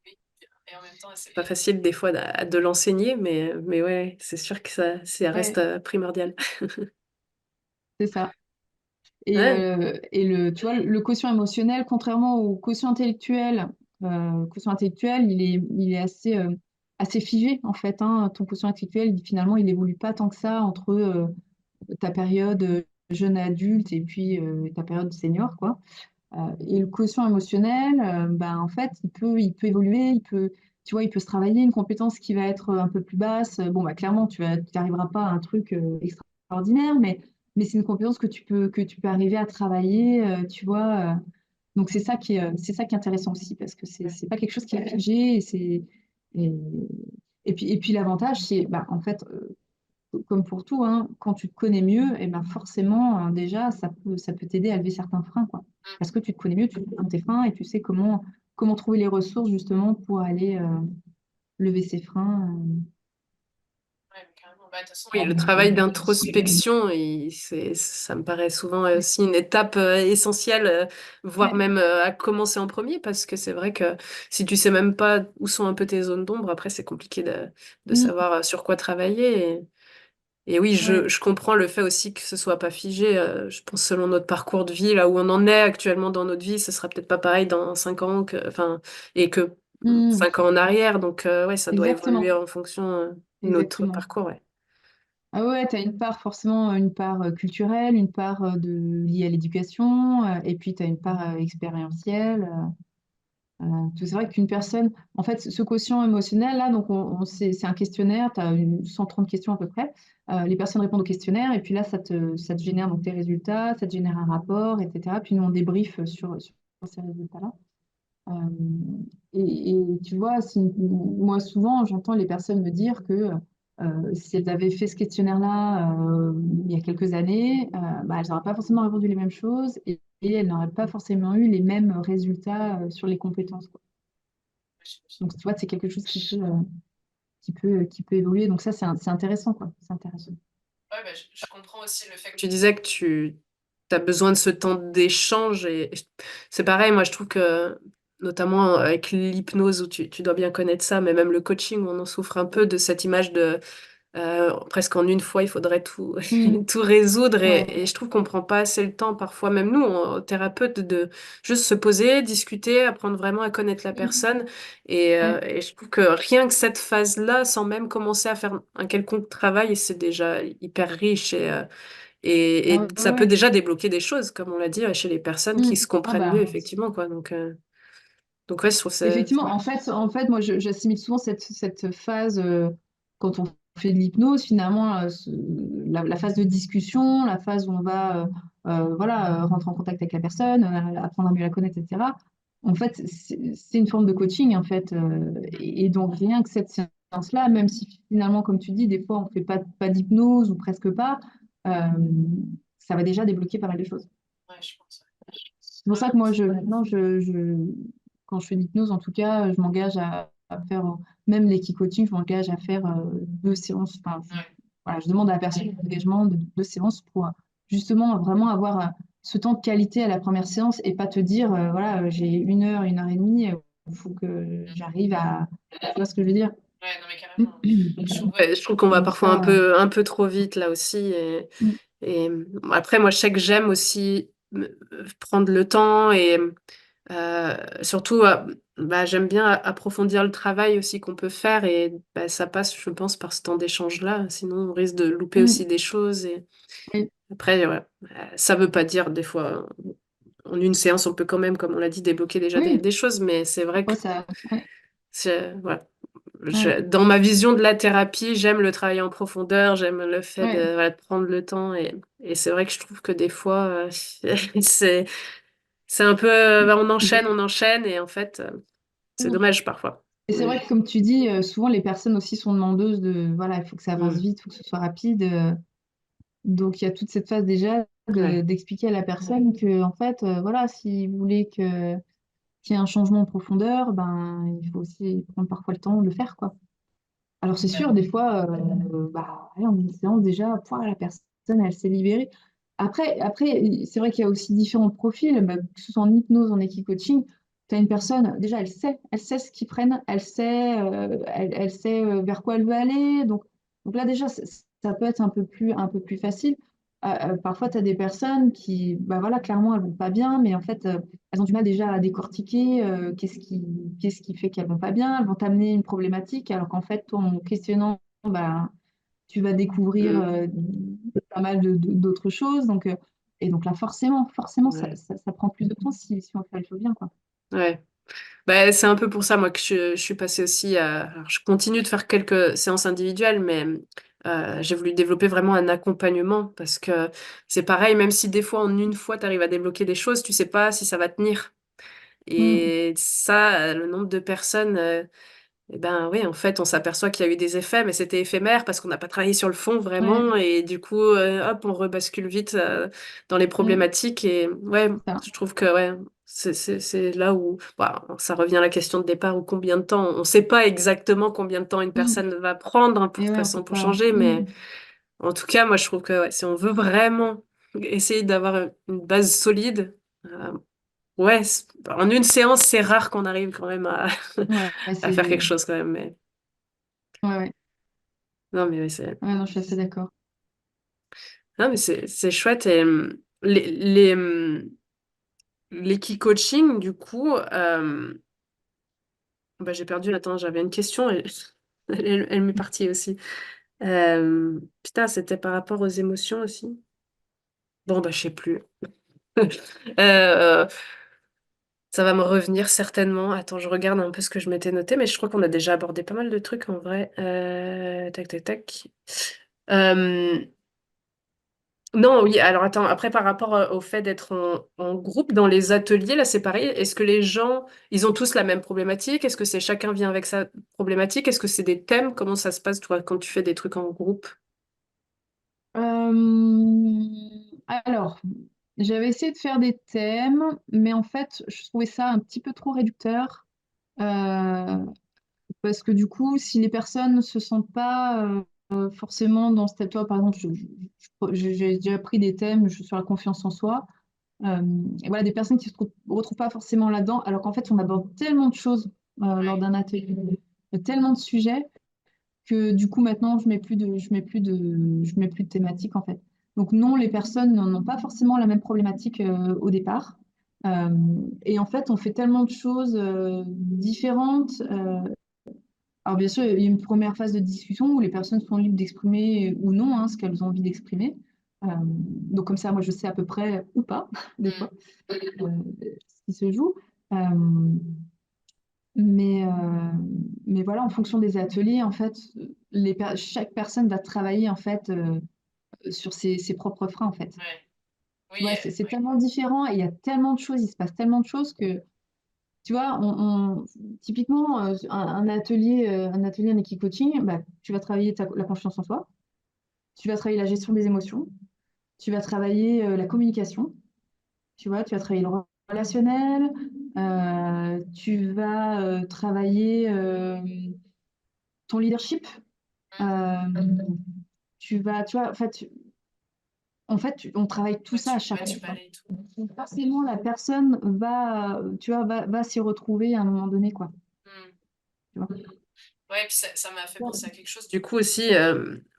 A: Et en même temps, c'est pas facile des fois de l'enseigner, mais ouais, c'est sûr que ça reste
B: Ouais,
A: primordial.
B: c'est ça.
A: Ouais,
B: Tu vois, le quotient émotionnel, contrairement au quotient intellectuel, il est assez, assez figé, en fait, hein. Ton quotient intellectuel, finalement, il évolue pas tant que ça entre ta période jeune adulte et puis ta période senior, quoi. Et le quotient émotionnel, ben, en fait, il peut évoluer, tu vois, il peut se travailler une compétence qui va être un peu plus basse. Bon, bah, clairement, tu n'arriveras pas à un truc extraordinaire, mais c'est une compétence que tu peux arriver à travailler, tu vois. Donc, c'est ça qui est intéressant aussi, parce que c'est pas quelque chose qui est figé. Et, et puis l'avantage, c'est, bah, en fait, comme pour tout, hein, quand tu te connais mieux, et ben forcément, déjà, ça peut t'aider à lever certains freins, quoi. Parce que tu te connais mieux, tu connais tes freins et tu sais comment trouver les ressources justement pour aller lever ces freins.
A: ouais, carrément. Bah, de toute façon, oui, le travail d'introspection, ça me paraît souvent aussi une étape essentielle, voire
B: Ouais.
A: même à commencer en premier, parce que c'est vrai que si tu sais même pas où sont un peu tes zones d'ombre, après c'est compliqué de
B: Mm,
A: savoir sur quoi travailler. Et oui,
B: ouais.
A: je comprends le fait aussi que ce soit pas figé. Je pense selon notre parcours de vie, là où on en est actuellement dans notre vie, ce sera peut-être pas pareil dans 5 ans enfin, et que
B: Mm,
A: 5 ans en arrière. Donc, ouais, ça doit évoluer
B: exactement.
A: en fonction de notre
B: Exactement.
A: parcours, ouais.
B: Ah ouais, tu as une part forcément, une part culturelle, une part liée à l'éducation, et puis tu as une part expérientielle. C'est vrai qu'une personne, en fait, ce quotient émotionnel, là, donc c'est un questionnaire, tu as 130 questions à peu près. Les personnes répondent au questionnaire et puis là, ça te génère donc tes résultats, ça te génère un rapport, etc. Puis nous, on débriefe sur ces résultats-là. Euh, et tu vois, moi, souvent, j'entends les personnes me dire que si elles avaient fait ce questionnaire-là il y a quelques années, bah, elles n'auraient pas forcément répondu les mêmes choses et elles n'auraient pas forcément eu les mêmes résultats sur les compétences, quoi. Donc, tu vois, c'est quelque chose qui peut évoluer. Donc, ça, c'est intéressant, quoi. C'est intéressant.
A: Ouais, bah, je comprends aussi le fait que tu disais que tu as besoin de ce temps d'échange et c'est pareil, moi je trouve que notamment avec l'hypnose où tu dois bien connaître ça, mais même le coaching, on en souffre un peu de cette image de presque en une fois, il faudrait tout,
B: Mm.
A: tout résoudre
B: Ouais.
A: et je trouve qu'on prend pas assez le temps parfois, même nous, en thérapeute, de juste se poser, discuter, apprendre vraiment à connaître la
B: Mm.
A: personne
B: Ouais.
A: et je trouve que rien que cette phase-là, sans même commencer à faire un quelconque travail, c'est déjà hyper riche et
B: Ah ouais,
A: ça peut
B: ouais.
A: déjà débloquer des choses, comme on l'a dit, chez les personnes qui
B: Mm.
A: se
B: Ah
A: comprennent mieux,
B: bah.
A: effectivement, quoi. Donc ouais, je trouve ça...
B: Effectivement, en fait, moi, j'assimile souvent cette phase, quand on fait de l'hypnose, finalement, la phase de discussion, la phase où on va voilà, rentrer en contact avec la personne, apprendre à mieux la connaître, etc. En fait, c'est une forme de coaching, en fait. Et donc, rien que cette séance-là, même si finalement, comme tu dis, des fois, on ne fait pas d'hypnose ou presque pas, euh, ça va déjà débloquer pas mal de choses.
A: Ouais, je pense.
B: C'est pour ça que moi, maintenant, quand je fais de l'hypnose, en tout cas, je m'engage à faire, même les coaching, je m'engage à faire 2 séances. Enfin,
A: Ouais.
B: voilà, je demande à la personne l'engagement de 2 séances pour justement vraiment avoir ce temps de qualité à la première séance et pas te dire, voilà, j'ai 1 heure, 1 heure et demie, il faut que j'arrive à. Tu vois ce que je veux dire?
A: Ouais, non, mais carrément. Ouais, je trouve qu'on va
B: Donc
A: parfois
B: ça.
A: un peu trop vite là aussi.
B: Mm,
A: Et après, moi, je sais que j'aime aussi prendre le temps et surtout, bah, j'aime bien approfondir le travail aussi qu'on peut faire et bah, ça passe, je pense, par ce temps d'échange-là. Sinon, on risque de louper aussi
B: mm,
A: des choses. Et
B: oui,
A: après, ouais, ça veut pas dire des fois, en une séance, on peut quand même, comme on l'a dit, débloquer déjà
B: oui,
A: des choses, mais c'est vrai que
B: ouais, ça. Ouais,
A: voilà.
B: ouais,
A: Dans ma vision de la thérapie, j'aime le travail en profondeur, j'aime le fait
B: ouais.
A: voilà, de prendre le temps et c'est vrai que je trouve que des fois, c'est, c'est un peu, bah, on enchaîne et en fait, c'est
B: Mm.
A: dommage parfois.
B: Et c'est vrai que comme tu dis, souvent les personnes aussi sont demandeuses de, voilà, il faut que ça avance
A: Mm.
B: vite, il faut que ce soit rapide. Donc il y a toute cette phase déjà
A: Ouais.
B: d'expliquer à la personne que, en fait, voilà, s'il voulait qu'il y ait un changement en profondeur, ben, il faut aussi prendre parfois le temps de le faire, quoi. Alors, c'est sûr, des fois, bah, ouais, en une séance, déjà, pouah, la personne, elle s'est libérée. Après, c'est vrai qu'il y a aussi différents profils, bah, que ce soit en hypnose, en coaching. Tu as une personne, déjà, elle sait ce qu'ils prennent, elle sait vers quoi elle veut aller. Donc là, déjà, ça peut être un peu plus facile. Parfois, tu as des personnes qui, bah, voilà, clairement, elles vont pas bien, mais en fait, elles ont du mal déjà à décortiquer qu'est-ce qui fait qu'elles vont pas bien. Elles vont t'amener une problématique, alors qu'en fait, toi, en questionnant, bah, tu vas découvrir
A: Mm.
B: pas mal d'autres choses. Et donc là, forcément,
A: Ouais.
B: ça prend plus de temps si on fait le choses bien, quoi.
A: Ouais. Bah, c'est un peu pour ça, moi, que je suis passée aussi à... Alors, je continue de faire quelques séances individuelles, mais j'ai voulu développer vraiment un accompagnement parce que c'est pareil, même si des fois, en une fois, tu arrives à débloquer des choses, tu sais pas si ça va tenir.
B: Mm,
A: Et ça, le nombre de personnes, eh ben oui, en fait, on s'aperçoit qu'il y a eu des effets, mais c'était éphémère parce qu'on n'a pas travaillé sur le fond
B: ouais,
A: vraiment. Et du coup, hop, on rebascule vite dans les
B: mm,
A: problématiques. Et ouais,
B: c'est ça.
A: je trouve que ouais, c'est là où bah, ça revient à la question de départ ou combien de temps. On ne sait pas exactement combien de temps une
B: Mm.
A: personne va prendre hein, pour, de
B: Et
A: toute
B: ouais, on
A: façon
B: peut
A: pour
B: pas.
A: changer. Mais
B: Mm,
A: en tout cas, moi, je trouve que ouais, si on veut vraiment essayer d'avoir une base solide, ouais, en une séance, c'est rare qu'on arrive quand même à,
B: ouais,
A: à faire quelque
B: c'est.
A: chose quand même. Mais
B: Ouais, ouais.
A: non, mais ouais, c'est.
B: Ouais, non, je suis assez d'accord.
A: Non, mais c'est chouette. Et les key coaching, du coup, bah, j'ai perdu. Attends, j'avais une question et elle m'est partie aussi. Putain, c'était par rapport aux émotions aussi. Bon, bah, je sais plus. Euh, Ça va me revenir certainement. Attends, je regarde un peu ce que je m'étais noté, mais je crois qu'on a déjà abordé pas mal de trucs en vrai. Tac, tac, tac. Euh, Non, oui, alors attends, après par rapport au fait d'être en groupe dans les ateliers, là c'est pareil, est-ce que les gens, ils ont tous la même problématique? Est-ce que c'est chacun vient avec sa problématique? Est-ce que c'est des thèmes? Comment ça se passe toi quand tu fais des trucs en groupe?
B: Alors, j'avais essayé de faire des thèmes, mais en fait, je trouvais ça un petit peu trop réducteur. Euh, Parce que du coup, si les personnes ne se sentent pas forcément dans ce toi, par exemple, j'ai déjà pris des thèmes sur la confiance en soi. Et voilà, des personnes qui ne se retrouvent pas forcément là-dedans, alors qu'en fait, on aborde tellement de choses lors d'un atelier, tellement de sujets que du coup, maintenant, je mets plus de thématique en fait. Donc non, les personnes n'ont pas forcément la même problématique au départ. Euh, et en fait, on fait tellement de choses différentes. Alors bien sûr, il y a une première phase de discussion où les personnes sont libres d'exprimer ou non hein, ce qu'elles ont envie d'exprimer. Donc comme ça, moi, je sais à peu près ou pas, des fois, ce qui se joue. Euh, mais, euh, mais voilà, en fonction des ateliers, en fait, chaque personne va travailler en fait sur ses propres freins, en fait.
A: Ouais. Oui,
B: Tu vois, c'est
A: ouais.
B: tellement différent et il y a tellement de choses, il se passe tellement de choses que tu vois, typiquement, un atelier en coaching, bah, tu vas travailler la confiance en soi, tu vas travailler la gestion des émotions, tu vas travailler la communication, tu vois, tu vas travailler le relationnel, tu vas travailler ton leadership, euh, tu vois, en fait, on travaille tout
A: Ouais,
B: ça à
A: ouais,
B: chaque
A: tu
B: fois.
A: balais tout.
B: Donc, forcément, la personne va, tu vois, va s'y retrouver à un moment donné, quoi.
A: Hmm.
B: Tu vois.
A: Ouais, puis ça m'a fait penser à quelque chose. Du coup aussi,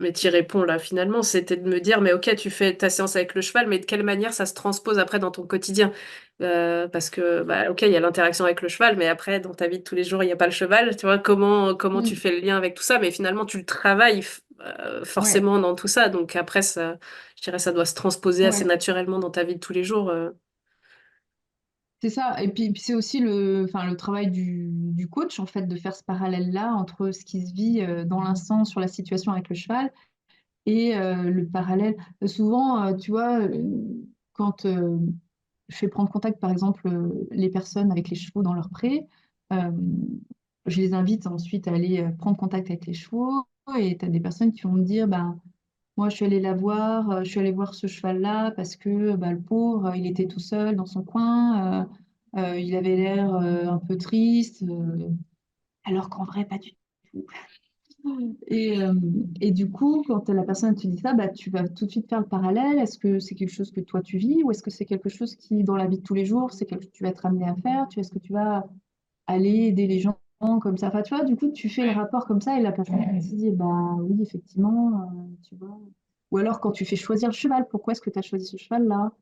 A: mais tu y réponds là finalement, c'était de me dire, mais ok, tu fais ta séance avec le cheval, mais de quelle manière ça se transpose après dans ton quotidien? Parce que, bah, ok, il y a l'interaction avec le cheval, mais après, dans ta vie de tous les jours, il n'y a pas le cheval. Tu vois, comment tu
B: Mm.
A: fais le lien avec tout ça? Mais finalement, tu le travailles
B: Ouais,
A: forcément dans tout ça. Donc après, ça, je dirais, ça doit se transposer assez
B: ouais.
A: naturellement dans ta vie de tous les jours.
B: C'est ça. Et puis c'est aussi enfin, le travail du coach, en fait, de faire ce parallèle-là entre ce qui se vit dans l'instant sur la situation avec le cheval et le parallèle. Souvent, tu vois, quand je fais prendre contact, par exemple, les personnes avec les chevaux dans leur pré, euh, je les invite ensuite à aller prendre contact avec les chevaux et tu as des personnes qui vont me dire, ben, moi, je suis allée la voir, je suis allée voir ce cheval-là parce que bah, le pauvre, il était tout seul dans son coin, il avait l'air un peu triste, alors qu'en vrai, pas du tout. Et, euh, et du coup, quand la personne te dit ça, bah, tu vas tout de suite faire le parallèle. Est-ce que c'est quelque chose que toi tu vis ou est-ce que c'est quelque chose qui, dans la vie de tous les jours, c'est quelque chose que tu vas être amené à faire? Est-ce que tu vas aller aider les gens comme ça? Enfin, tu vois, du coup, tu fais le rapport comme ça et la personne elle se dit, bah oui, effectivement, tu vois. Ou alors, quand tu fais choisir le cheval, pourquoi est-ce que tu as choisi ce cheval-là?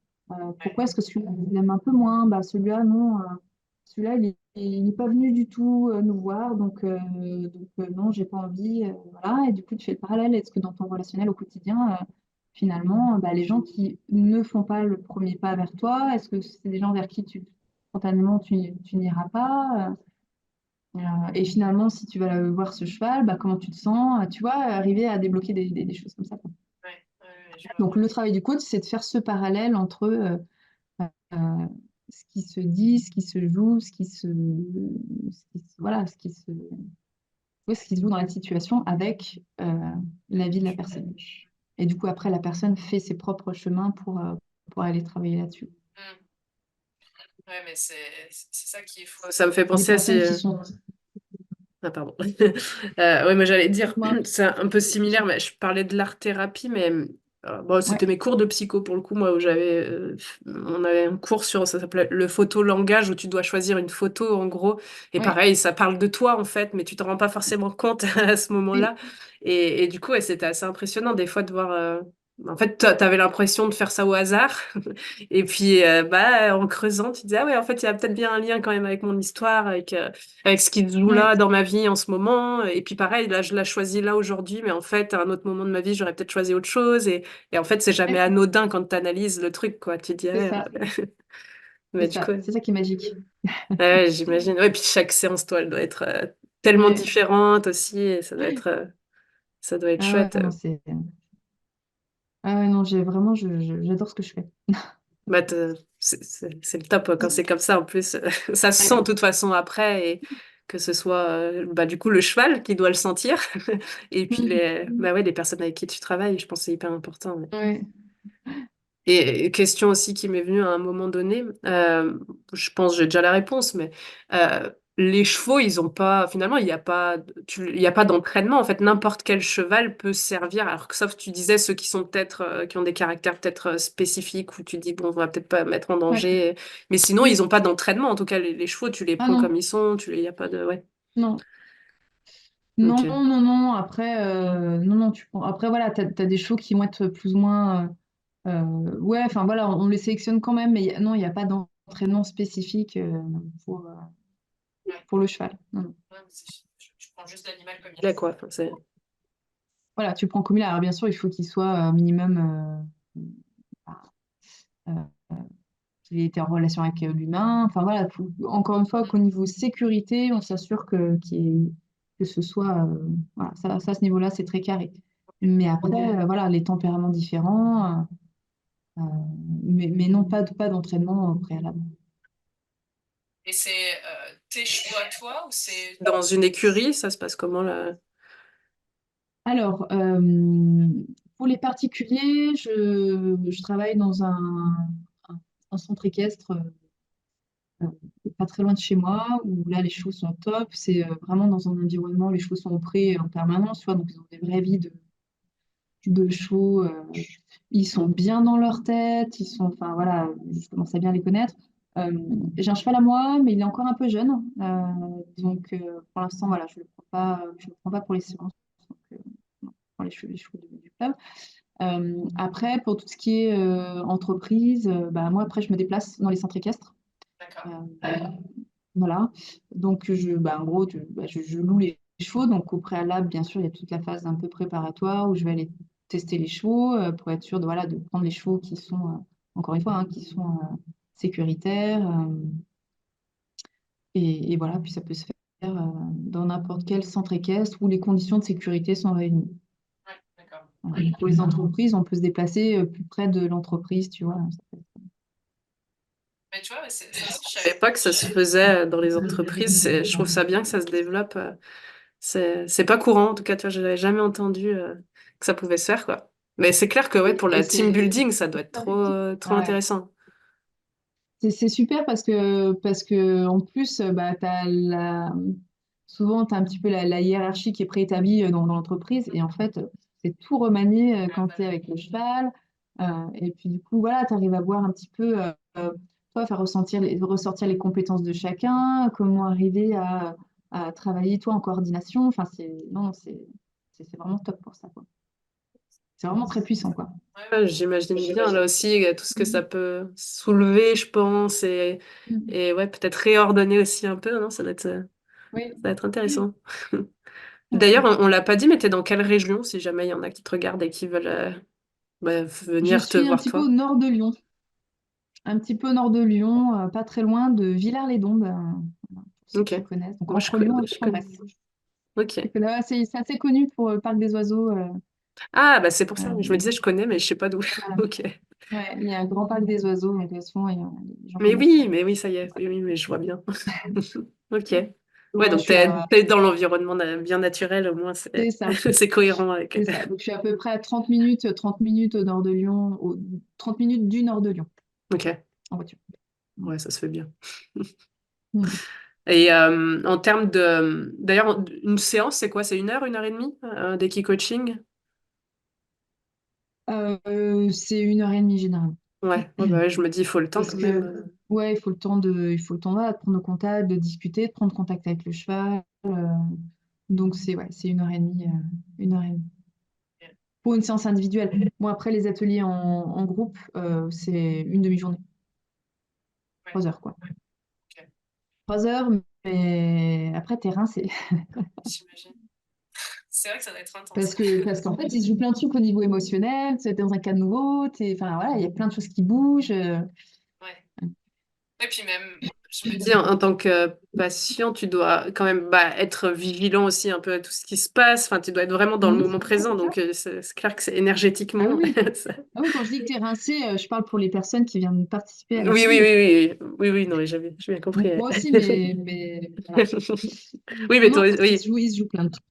B: Pourquoi est-ce que celui-là, tu l'aimes un peu moins? Bah, celui-là, non. Celui-là, il n'est pas venu du tout nous voir, donc non, j'ai pas envie. Voilà. Et du coup, tu fais le parallèle. Est-ce que dans ton relationnel au quotidien, finalement, bah, les gens qui ne font pas le premier pas vers toi, est-ce que c'est des gens vers qui spontanément tu n'iras pas? Et finalement, si tu vas voir ce cheval, bah, comment tu te sens? Tu vois, arriver à débloquer des choses comme ça, quoi.
A: Ouais, ouais, je vois.
B: Donc, le travail du coach, c'est de faire ce parallèle entre euh, ce qui se dit, ce qui se joue, voilà, ouais, ce qui se joue dans la situation avec la vie de la personne. Et du coup, après, la personne fait ses propres chemins pour aller travailler là-dessus.
A: Mm. Ouais, mais c'est ça qui est fou. Ça me fait
B: Des
A: penser à
B: personnes qui
A: ces...
B: sont...
A: Ah, pardon. Ouais, mais j'allais dire,
B: Moi,
A: c'est un peu similaire, mais je parlais de l'art-thérapie, mais bon, c'était
B: ouais,
A: mes cours de psycho pour le coup, moi, où on avait un cours sur, ça s'appelait le photo-langage, où tu dois choisir une photo, en gros, et
B: ouais,
A: pareil, ça parle de toi, en fait, mais tu te rends pas forcément compte à ce moment-là.
B: oui,
A: Et du coup, ouais, c'était assez impressionnant, des fois, de voir... En fait, t'avais l'impression de faire ça au hasard, et puis, bah, en creusant, tu disais, ah ouais, en fait, il y a peut-être bien un lien quand même avec mon histoire, avec ce qui se joue
B: ouais,
A: là dans ma vie en ce moment. Et puis pareil, là, je l'ai choisi là aujourd'hui, mais en fait, à un autre moment de ma vie, j'aurais peut-être choisi autre chose. Et en fait, c'est jamais
B: ouais,
A: anodin quand tu analyses le truc, quoi. Tu te dis,
B: c'est
A: ouais,
B: ça,
A: mais du coup,
B: c'est ça qui est magique.
A: ouais, j'imagine. Ouais, puis chaque séance, toi, elle doit être tellement
B: Ouais.
A: différente aussi, et ça doit être
B: Ah ouais,
A: chouette.
B: non, c'est... Ah ouais, non, j'ai vraiment, j'adore ce que je fais.
A: Bah, c'est le top quand c'est comme ça. En plus, ça se sent de toute façon après, et que ce soit bah, du coup le cheval qui doit le sentir, et puis bah ouais, les personnes avec qui tu travailles, je pense que c'est hyper important. Ouais.
B: Ouais,
A: Et question aussi qui m'est venue à un moment donné, je pense j'ai déjà la réponse, mais les chevaux, ils ont pas, finalement, il y a pas d'entraînement. En fait, n'importe quel cheval peut servir. Alors que sauf tu disais ceux qui sont peut-être, qui ont des caractères peut-être spécifiques où tu dis bon, on va peut-être pas mettre en
B: ouais,
A: danger. Mais sinon, ils
B: oui.
A: ont pas d'entraînement. En tout cas, les chevaux, tu les
B: Ah
A: prends comme
B: non,
A: ils sont. Il y a pas de, ouais.
B: non,
A: Ok.
B: non, non, non. Après, non, non, tu prends. Après, voilà, t'as des chevaux qui vont être plus ou moins. Ouais, enfin voilà, on les sélectionne quand même, mais non, il n'y a pas d'entraînement spécifique pour, euh,
A: Ouais.
B: pour le cheval. Non, non.
A: Ouais, je prends juste l'animal comme il est, quoi. Enfin,
B: Voilà, tu prends comme il est. Alors, bien sûr, il faut qu'il soit minimum. Euh, qu'il ait été en relation avec l'humain. Enfin voilà, encore une fois, qu'au niveau sécurité, on s'assure que ce soit, voilà, ça, à ce niveau-là, c'est très carré. Mais après, voilà, les tempéraments différents, euh, mais non, pas d'entraînement préalable.
A: Et c'est tes chevaux à toi ou c'est dans une écurie? Ça se passe comment là?
B: Alors, pour les particuliers, je travaille dans un centre équestre euh, pas très loin de chez moi, où là, les chevaux sont top. C'est vraiment dans un environnement, les chevaux sont au pré en permanence, tu vois, donc ils ont des vraies vies de chevaux. Ils sont bien dans leur tête, enfin voilà, je commence à bien les connaître. Euh, j'ai un cheval à moi, mais il est encore un peu jeune. Donc, pour l'instant, voilà, je le prends pas pour les séances. Donc, non, je prends les chevaux du club. Après, pour tout ce qui est entreprise, bah, moi, après, je me déplace dans les centres équestres. Euh,
A: D'accord.
B: voilà. Donc, bah, en gros, je loue les chevaux. Donc, au préalable, bien sûr, il y a toute la phase un peu préparatoire où je vais aller tester les chevaux pour être sûr voilà, de prendre les chevaux qui sont, encore une fois, hein, qui sont sécuritaires. Et voilà, puis ça peut se faire dans n'importe quel centre équestre où les conditions de sécurité sont réunies.
A: Ouais, d'accord.
B: Voilà. Pour les entreprises, on peut se déplacer plus près de l'entreprise, tu vois.
A: Mais tu vois, ça aussi, je savais pas que ça se faisait dans les entreprises. Je trouve ça bien que ça se développe. C'est pas courant, en tout cas, tu vois, je n'avais jamais entendu que ça pouvait se faire, quoi. Mais c'est clair que ouais, pour
B: Et
A: la team
B: c'est
A: building, ça doit être trop
B: ah ouais.
A: intéressant.
B: C'est super parce que en plus, bah, souvent, tu as un petit peu la hiérarchie qui est préétablie dans l'entreprise. Et en fait, c'est tout remanié quand tu es avec le cheval. Et puis, du coup, voilà, tu arrives à voir un petit peu, toi, faire ressortir les compétences de chacun, comment arriver à travailler, toi, en coordination. Enfin, non, c'est vraiment top pour ça, quoi. C'est vraiment très puissant, quoi.
A: Ouais, j'imagine bien là aussi tout ce que ça
B: Mhm.
A: peut soulever, je pense,
B: Mhm.
A: et ouais, peut-être réordonner aussi un peu, non?
B: Oui.
A: Ça va être intéressant. D'ailleurs,
B: Ouais.
A: on l'a pas dit, mais t'es dans quelle région, si jamais il y en a qui te regardent et qui veulent bah,
B: Je
A: venir te
B: suis un
A: voir
B: petit peu au
A: toi?
B: nord de Lyon. Un petit peu au nord de Lyon, pas très loin de Villars-les-Dombes, voilà, pour ceux
A: Ok.
B: qui connaissent. Donc
A: Moi,
B: entre Lyon et
A: je connais.
B: Bourg-en-Bresse.
A: Ok.
B: Ouais, c'est assez connu pour le parc des oiseaux.
A: Ah, bah c'est pour ça. Je me
B: Euh,
A: disais, je connais, mais je sais pas d'où.
B: voilà.
A: Ok.
B: Ouais, il y a un grand parc des oiseaux, donc souvent les gens connaissent ça.
A: Mais oui, ça y est. Oui, oui, mais je vois bien. Ok. Ouais,
B: Ouais, je
A: donc
B: suis à...
A: t'es dans l'environnement bien naturel, au moins
B: C'est ça,
A: c'est cohérent avec.
B: c'est ça. Donc je suis à peu près à 30 minutes au nord de Lyon, 30 minutes du nord de Lyon,
A: Ok.
B: en voiture.
A: Ouais, ça se fait bien.
B: Mm.
A: Et en termes de... D'ailleurs, une séance, c'est quoi? C'est une heure et demie d'équipe coaching?
B: C'est 1 heure et demie généralement.
A: Ouais, bah ouais, je me dis, il faut le temps
B: Parce
A: quand même.
B: que, ouais, il faut le temps voilà, de prendre le contact, de discuter, de prendre contact avec le cheval. Donc, ouais, c'est 1 heure et demie. 1 heure et demie. Pour une séance individuelle. Bon, après, les ateliers en groupe, c'est une demi-journée. 3 heures, quoi.
A: Ok.
B: 3 heures, mais après, terrain, c'est.
A: J'imagine. C'est vrai que ça doit être intense.
B: Parce qu'en fait, il se joue plein de trucs au niveau émotionnel. Tu es dans un cadre nouveau. Enfin, voilà, il y a plein de choses qui bougent.
A: Ouais. Et puis même, je me dis, en tant que patient, tu dois quand même bah, être vigilant aussi un peu à tout ce qui se passe. Enfin, tu dois être vraiment dans le moment
B: Mhm.
A: présent. Donc, c'est clair que c'est
B: Ah oui,
A: énergétiquement.
B: oui.
A: ça-
B: Ah oui, quand je dis que tu es rincé, je parle pour les personnes qui viennent participer à
A: Oui, oui, oui,
B: l'atelier.
A: oui, oui, oui, non, mais j'ai bien compris.
B: Moi aussi, mais voilà.
A: Oui,
B: Non,
A: mais
B: non,
A: toi,
B: parce
A: oui,
B: il se joue plein de trucs.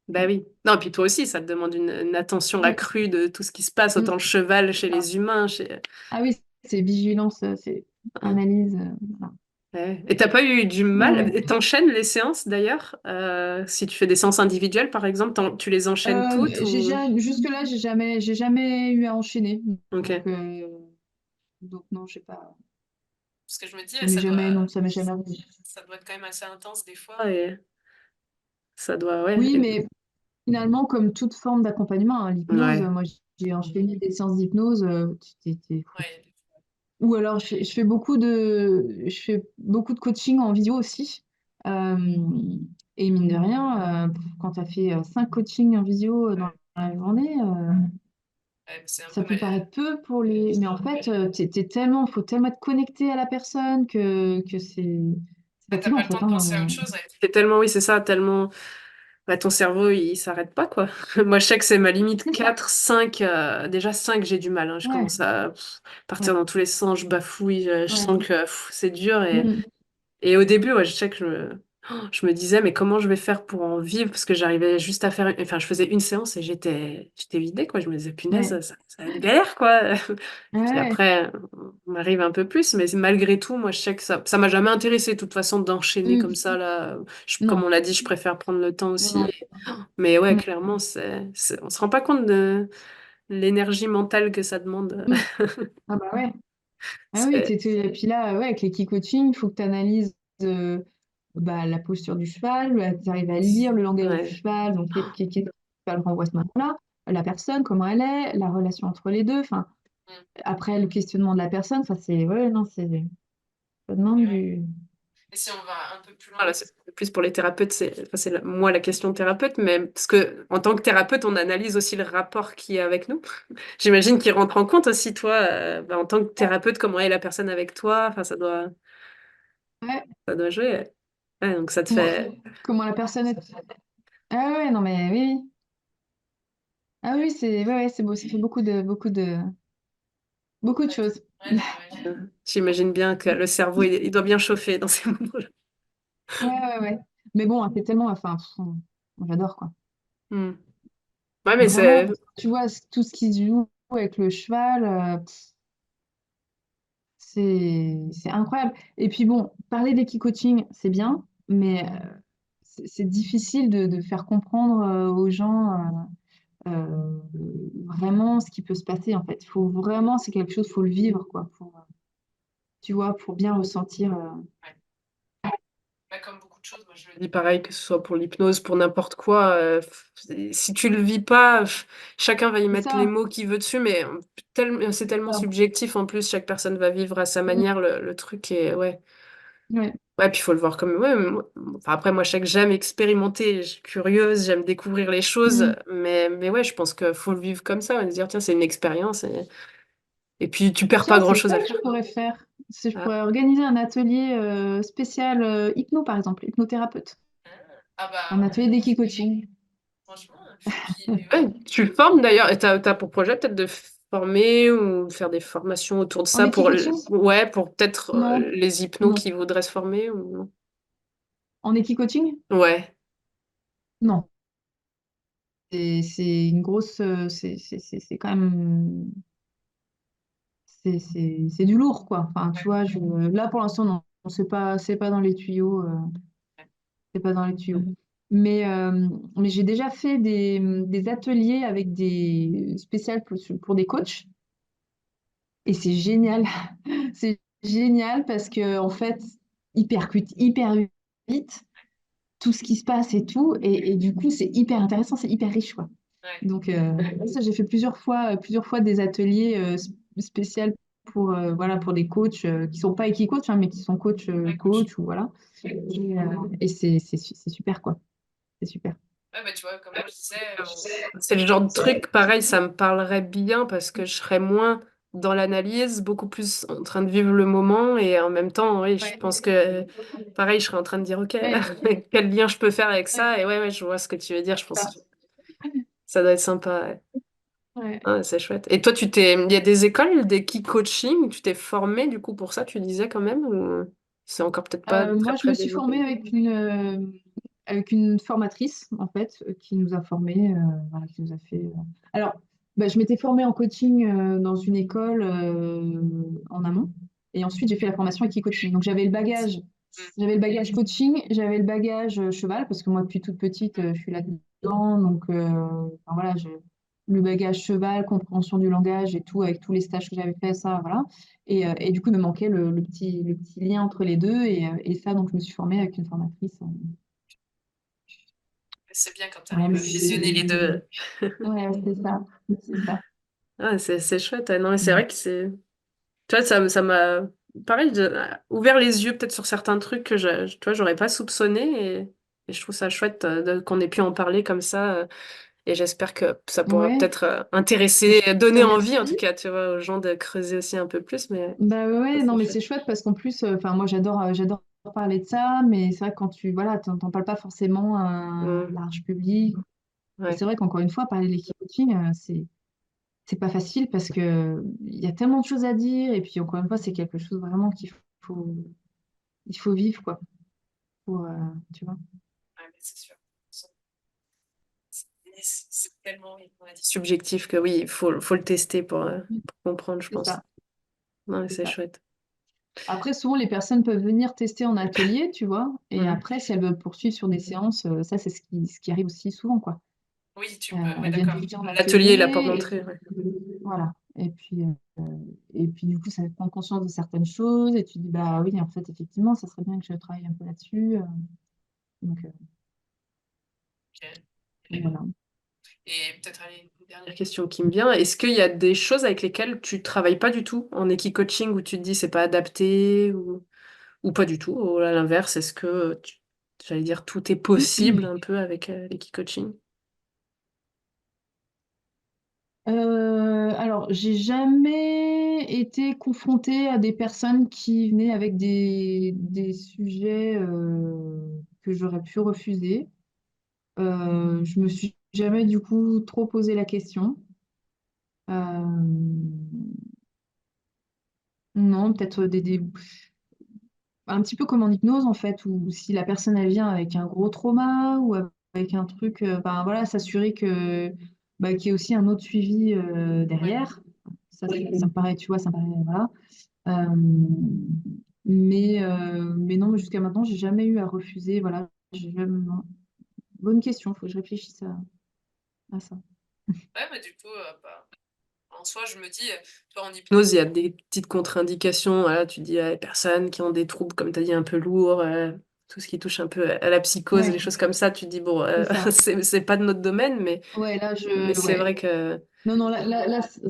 A: bah oui. Non, puis toi aussi, ça te demande une attention
B: Mm,
A: accrue de tout ce qui se passe, autant
B: mm,
A: le cheval
B: c'est
A: chez
B: ça.
A: les humains, chez...
B: Ah oui, c'est vigilance, c'est analyse. Voilà.
A: Ouais. Et t'as pas eu du
B: Ouais,
A: mal?
B: ouais.
A: T'enchaînes les séances d'ailleurs? Si tu fais des séances individuelles, par exemple, tu les enchaînes toutes ou...
B: Jusque-là, j'ai jamais eu à enchaîner.
A: Ok.
B: Donc, euh, donc non, je sais pas.
A: Parce que je me dis,
B: Non, ça m'est jamais arrivé.
A: ça doit être quand même assez intense des fois et ça doit, ouais.
B: Oui, mais finalement, comme toute forme d'accompagnement, hein, l'hypnose,
A: Ouais.
B: moi, j'ai enchaîné des séances d'hypnose.
A: Ouais.
B: Ou alors, je fais beaucoup de coaching en vidéo aussi. Euh, et mine de rien, quand tu as fait 5 coachings en vidéo dans la journée,
A: Ouais, c'est un
B: ça
A: peu
B: peut
A: mal.
B: paraître peu pour les. Mais en fait, faut tellement être connecté à la personne que c'est
A: T'as
B: fatigant,
A: pas
B: en
A: le temps
B: fait.
A: de penser à autre chose. Ouais. C'est tellement, oui, c'est ça, tellement. Bah, ton cerveau, il s'arrête pas, quoi. Moi, je sais que c'est ma limite
B: C'est ça.
A: 4 5 déjà 5 j'ai du mal. Hein. Je
B: Ouais,
A: commence à partir
B: ouais,
A: dans tous les sens, je bafouille, je
B: ouais.
A: sens que c'est dur.
B: Mm,
A: Et au début, ouais, je sais que je me disais, mais comment je vais faire pour en vivre? Parce que j'arrivais juste à faire, enfin, je faisais une séance et j'étais vidée, quoi. Je me disais, punaise,
B: ouais.
A: ça va être galère, quoi. Puis
B: Ouais.
A: après, on arrive un peu plus, mais malgré tout, moi, je sais que ça m'a jamais intéressé, de toute façon, d'enchaîner comme
B: Mm,
A: ça, là. Comme
B: non,
A: on l'a dit, je préfère prendre le temps
B: non,
A: aussi.
B: non.
A: Mais ouais,
B: Mm,
A: clairement, on se rend pas compte de l'énergie mentale que ça demande.
B: mm. Ah bah ouais. Ah oui,
A: C'est,
B: et puis là, ouais, avec les key coaching, il faut que tu analyses bah, la posture du cheval, tu arrives à lire le langage du
A: ouais.
B: cheval, donc qu'est-ce que le cheval renvoie à ce moment-là, la personne, comment elle est, la relation entre les deux, enfin, après le questionnement de la personne, ouais, non, ça demande du.
A: Et si on va un peu plus loin, là, c'est plus pour les thérapeutes, enfin, moi la question de thérapeute, mais parce que en tant que thérapeute, on analyse aussi le rapport qui est avec nous. J'imagine qu'il rentre en compte aussi, toi, bah, en tant que thérapeute, comment est la personne avec toi. Enfin,
B: Ouais,
A: ça doit jouer. Ouais. Ouais, donc ça te
B: comment,
A: fait.
B: comment la personne est. Ah ouais, non, mais oui. Oui. Ah oui, ouais, c'est beau, ça fait beaucoup de choses.
A: Ouais, non, j'imagine bien que le cerveau, il doit bien chauffer dans ces moments-là.
B: Ouais, ouais, ouais. Mais bon, c'est tellement, enfin, j'adore, quoi.
A: Hmm. Ouais, mais
B: Vraiment,
A: c'est.
B: parce que tu vois, tout ce qui se joue avec le cheval, c'est incroyable. Et puis bon, parler d'équicoaching, c'est bien, mais c'est difficile de faire comprendre aux gens vraiment ce qui peut se passer en fait. Il faut vraiment, c'est quelque chose, faut le vivre quoi, tu vois, pour bien ressentir.
A: Bah, comme beaucoup de choses, moi je le dis pareil, que ce soit pour l'hypnose, pour n'importe quoi. Si tu le vis pas, chacun va y
B: C'est
A: mettre les
B: ça,
A: mots qu'il veut dessus, mais c'est
B: c'est
A: tellement
B: ça.
A: subjectif en plus, chaque personne va vivre à sa
B: Mm,
A: manière le truc et ouais.
B: ouais.
A: Ouais, puis il faut le voir comme. Ouais, enfin, après, moi, je sais que j'aime expérimenter, je suis curieuse, j'aime découvrir les choses,
B: Mm,
A: mais ouais, je pense qu'il faut le vivre comme ça, se dire, tiens, c'est une expérience et puis tu perds pas
B: Tiens, c'est
A: grand-chose
B: ça
A: à le
B: que je
A: faire.
B: pourrais faire. Si je
A: Ah,
B: pourrais organiser un atelier spécial hypno, par exemple, hypnothérapeute.
A: ah
B: Un
A: bah,
B: atelier d'équicoaching.
A: franchement. Puis, ouais, tu formes d'ailleurs, et t'as pour projet peut-être de former ou de faire des formations autour de
B: En
A: ça pour,
B: équicoaching?
A: ouais, pour peut-être
B: Non,
A: les hypnos
B: non.
A: qui voudraient se former ou non?
B: En équicoaching?
A: Ouais,
B: Non. C'est une grosse. C'est quand même. C'est du lourd, quoi. Enfin, tu vois, là, pour l'instant, non. C'est pas dans les tuyaux. C'est pas dans les tuyaux. Mais j'ai déjà fait des ateliers avec des spéciales pour des coachs. Et c'est génial. C'est génial parce que, en fait, ils percutent hyper vite tout ce qui se passe et tout. Et du coup, c'est hyper intéressant, c'est hyper riche, quoi. Donc, ça, j'ai fait plusieurs fois des ateliers spéciaux voilà, pour des coachs qui sont pas équi-coach, hein, mais qui sont coach ou voilà. Et c'est super, quoi. C'est super.
A: ouais, bah, tu vois, comme moi je disais, c'est le genre de truc, pareil, ça me parlerait bien parce que je serais moins dans l'analyse, beaucoup plus en train de vivre le moment et en même temps, oui, je pense que, pareil, je serais en train de dire, ok,
B: Ouais,
A: quel lien je peux faire avec ça? Et ouais, ouais, je vois ce que tu veux dire, je pense que ça doit être sympa. Ouais.
B: ouais.
A: Ah, c'est chouette. Et toi, il y a des écoles, des key coaching, tu t'es formé du coup pour ça, tu disais quand même, ou c'est encore peut-être pas très
B: Moi, je
A: très
B: me suis
A: développé?
B: formée avec une formatrice, en fait, qui nous a formés, voilà, qui nous a fait. Alors, bah, je m'étais formée en coaching dans une école en amont, et ensuite j'ai fait la formation coaching. Donc j'avais le bagage coaching, j'avais le bagage cheval, parce que moi depuis toute petite, je suis là-dedans, donc enfin, voilà, le bagage cheval, compréhension du langage et tout, avec tous les stages que j'avais fait, ça, voilà. Et du coup, il me manquait le petit lien entre les deux. Et ça, donc, je me suis formée avec une formatrice.
A: C'est bien quand tu
B: Voilà,
A: arrives
B: mais
A: à fusionner les deux.
B: ouais, c'est ça. C'est ça.
A: Ah, c'est chouette. Ah, non, mais c'est vrai que c'est. Tu vois, ça m'a, pareil, ouvert les yeux peut-être sur certains trucs que tu vois, j'aurais pas soupçonné et je trouve ça chouette qu'on ait pu en parler comme ça. Et j'espère que ça pourra
B: Ouais,
A: peut-être intéresser,
B: je te
A: donner envie en tout
B: remercie.
A: cas, tu vois, aux gens de creuser aussi un peu plus. Mais
B: Bah ouais,
A: ça,
B: ouais, non,
A: c'est
B: mais
A: chouette.
B: c'est chouette parce qu'en plus, enfin, moi, j'adore parler de ça, mais c'est vrai que quand voilà, t'en parles pas forcément à un
A: Mm,
B: large public. Et
A: ouais.
B: c'est vrai qu'encore une fois, parler de l'équipe-coaching, c'est pas facile parce que il y a tellement de choses à dire. Et puis, encore une fois, c'est quelque chose vraiment faut, il faut vivre, quoi. Pour, tu vois.
A: Ouais, mais c'est sûr. C'est tellement, oui, on a dit subjectif que oui, faut le tester pour comprendre, je
B: C'est
A: pense.
B: ça,
A: Non, mais
B: c'est
A: c'est
B: ça.
A: chouette.
B: Après, souvent, les personnes peuvent venir tester en atelier, tu vois, et
A: Mm.
B: après, si elles veulent poursuivre sur des séances, ça, c'est ce qui arrive aussi souvent, quoi.
A: Oui, tu peux. Ouais,
B: Elles viennent
A: d'accord.
B: tester en
A: L'atelier, la porte
B: atelier,
A: d'entrée. Ouais.
B: voilà. Et puis, du coup, ça fait prendre conscience de certaines choses, et tu dis, bah oui, en fait, effectivement, ça serait bien que je travaille un peu là-dessus. Donc,
A: Ok.
B: voilà.
A: Et peut-être allez, une dernière question qui me vient. Est-ce qu'il y a des choses avec lesquelles tu travailles pas du tout en coaching où tu te dis c'est pas adapté ou pas du tout? Ou à l'inverse, est-ce que j'allais dire tout est possible un peu avec coaching?
B: Alors, j'ai jamais été confrontée à des personnes qui venaient avec des sujets que j'aurais pu refuser. Je me suis jamais du coup trop posé la question. Euh, non, peut-être un petit peu comme en hypnose en fait, où si la personne elle vient avec un gros trauma ou avec un truc, ben voilà, s'assurer que bah, qu'il y ait aussi un autre suivi
A: Ouais.
B: derrière. Ça me paraît, tu vois, ça me paraît, voilà. Euh, mais non, jusqu'à maintenant, j'ai jamais eu à refuser. Voilà, non. Bonne question, faut que je réfléchisse à ça.
A: Ouais, mais du coup, bah, en soi, je me dis, toi, en hypnose, il y a des petites contre-indications. Voilà, tu dis à les personnes qui ont des troubles, comme tu as dit, un peu lourds, tout ce qui touche un peu à la psychose, les
B: Ouais,
A: choses comme ça, tu te dis, bon,
B: c'est ça.
A: c'est pas de notre domaine,
B: Ouais, là,
A: c'est
B: ouais.
A: vrai que.
B: Non, non,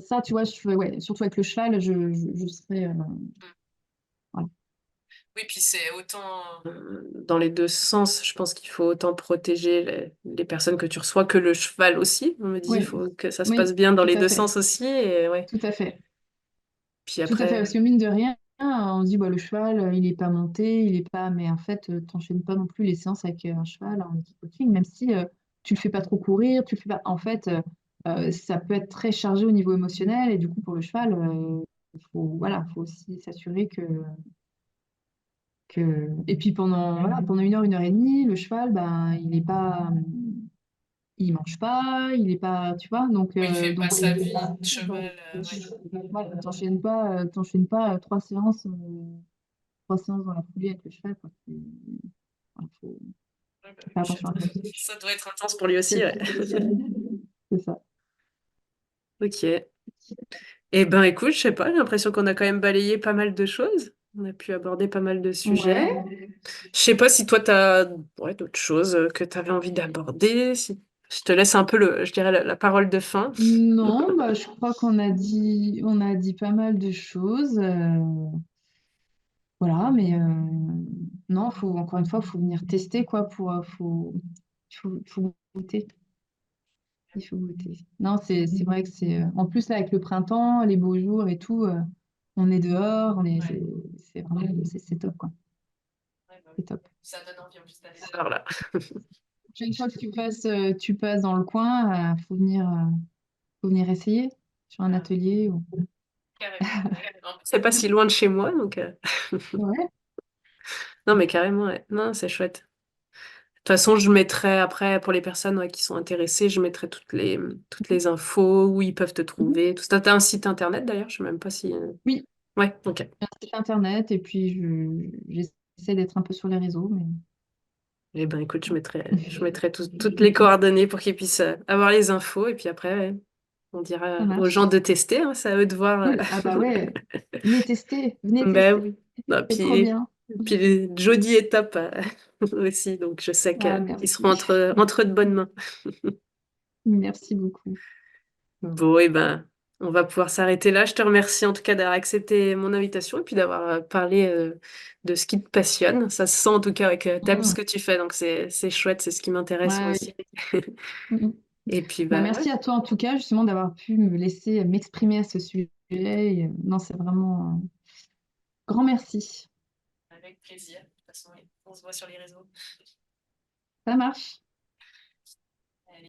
B: ça, tu vois, ouais, surtout avec le cheval, je serais, voilà.
A: Oui, puis c'est autant dans les deux sens. Je pense qu'il faut autant protéger les personnes que tu reçois que le cheval aussi. On me dit, il
B: Oui,
A: faut que ça se passe
B: oui,
A: bien dans
B: tout
A: les
B: à
A: deux
B: fait,
A: sens aussi. Et ouais.
B: tout à fait.
A: Puis
B: Tout à fait,
A: après,
B: parce que mine de rien, on se dit, bah, le cheval, il n'est pas monté, il est pas. Mais en fait, t'enchaînes pas non plus les séances avec un cheval en coaching, même si tu le fais pas trop courir, tu le fais pas. En fait, ça peut être très chargé au niveau émotionnel, et du coup, pour le cheval, voilà, faut aussi s'assurer que. Et puis pendant une heure et demie, le cheval, ben, il est pas. Il mange pas, il est pas, tu vois, donc,
A: oui, il fait pas sa vie
B: voilà.
A: de cheval. Ouais.
B: Voilà, t'enchaînes pas trois séances dans la foulée avec le cheval, quoi. Voilà, faut
A: Ouais, bah
B: faire
A: oui,
B: attention à ça.
A: ça doit être intense pour lui aussi,
B: C'est
A: ouais.
B: c'est ça.
A: Ok. Eh ben, écoute, je sais pas, j'ai l'impression qu'on a quand même balayé pas mal de choses. On a pu aborder pas mal de sujets.
B: Ouais.
A: Je sais pas si toi, t'as ouais, d'autres choses que tu avais envie d'aborder. Si... Je te laisse un peu, je dirais, la parole de fin.
B: Non, bah, je crois qu'on a dit pas mal de choses. Voilà, mais non, encore une fois, faut venir tester, quoi, faut goûter. Il faut goûter. Non, c'est vrai que en plus, là, avec le printemps, les beaux jours et tout, on est dehors,
A: Ouais.
B: c'est vraiment, c'est top, quoi.
A: Ouais, bah oui.
B: C'est top.
A: Ça donne envie en plus d'aller voir. Alors là.
B: Une fois que tu passes dans le coin, faut venir essayer sur un
A: Ah,
B: atelier.
A: carrément. Ouais. En plus, c'est pas si loin de chez moi, donc.
B: Ouais.
A: Non, mais carrément, ouais. Non, c'est chouette. De toute façon, je mettrai après, pour les personnes ouais, qui sont intéressées, je mettrai toutes les infos, où ils peuvent te
B: Mhm.
A: trouver. Tout ça, t'as un site internet d'ailleurs, je sais même pas si.
B: Oui,
A: Ouais, ok.
B: j'ai un site internet et puis j'essaie d'être un peu sur les réseaux, mais
A: Eh ben écoute, je mettrai toutes les coordonnées pour qu'ils puissent avoir les infos. Et puis après, ouais, on
B: ça
A: dira aux gens
B: marche.
A: de tester, hein, c'est à eux de voir.
B: Cool. Ah bah ouais, venez
A: Ben
B: tester,
A: oui. Ah,
B: c'est trop bien.
A: puis Jody est top aussi, donc je sais
B: Ah,
A: qu'ils seront
B: merci.
A: entre de bonnes mains.
B: Merci beaucoup.
A: Bon, et ben, on va pouvoir s'arrêter là. Je te remercie en tout cas d'avoir accepté mon invitation et puis d'avoir parlé de ce qui te passionne. Ça se sent en tout cas que t'aimes ce
B: Mm.
A: que tu fais, donc c'est chouette, c'est ce qui m'intéresse moi
B: Ouais,
A: aussi.
B: mm, mm.
A: Et puis
B: Bah,
A: bah ouais,
B: merci à toi en tout cas, justement, d'avoir pu me laisser m'exprimer à ce sujet. Et, non, c'est vraiment grand merci.
A: avec plaisir. De toute façon, oui, on se voit sur les réseaux.
B: Ça marche.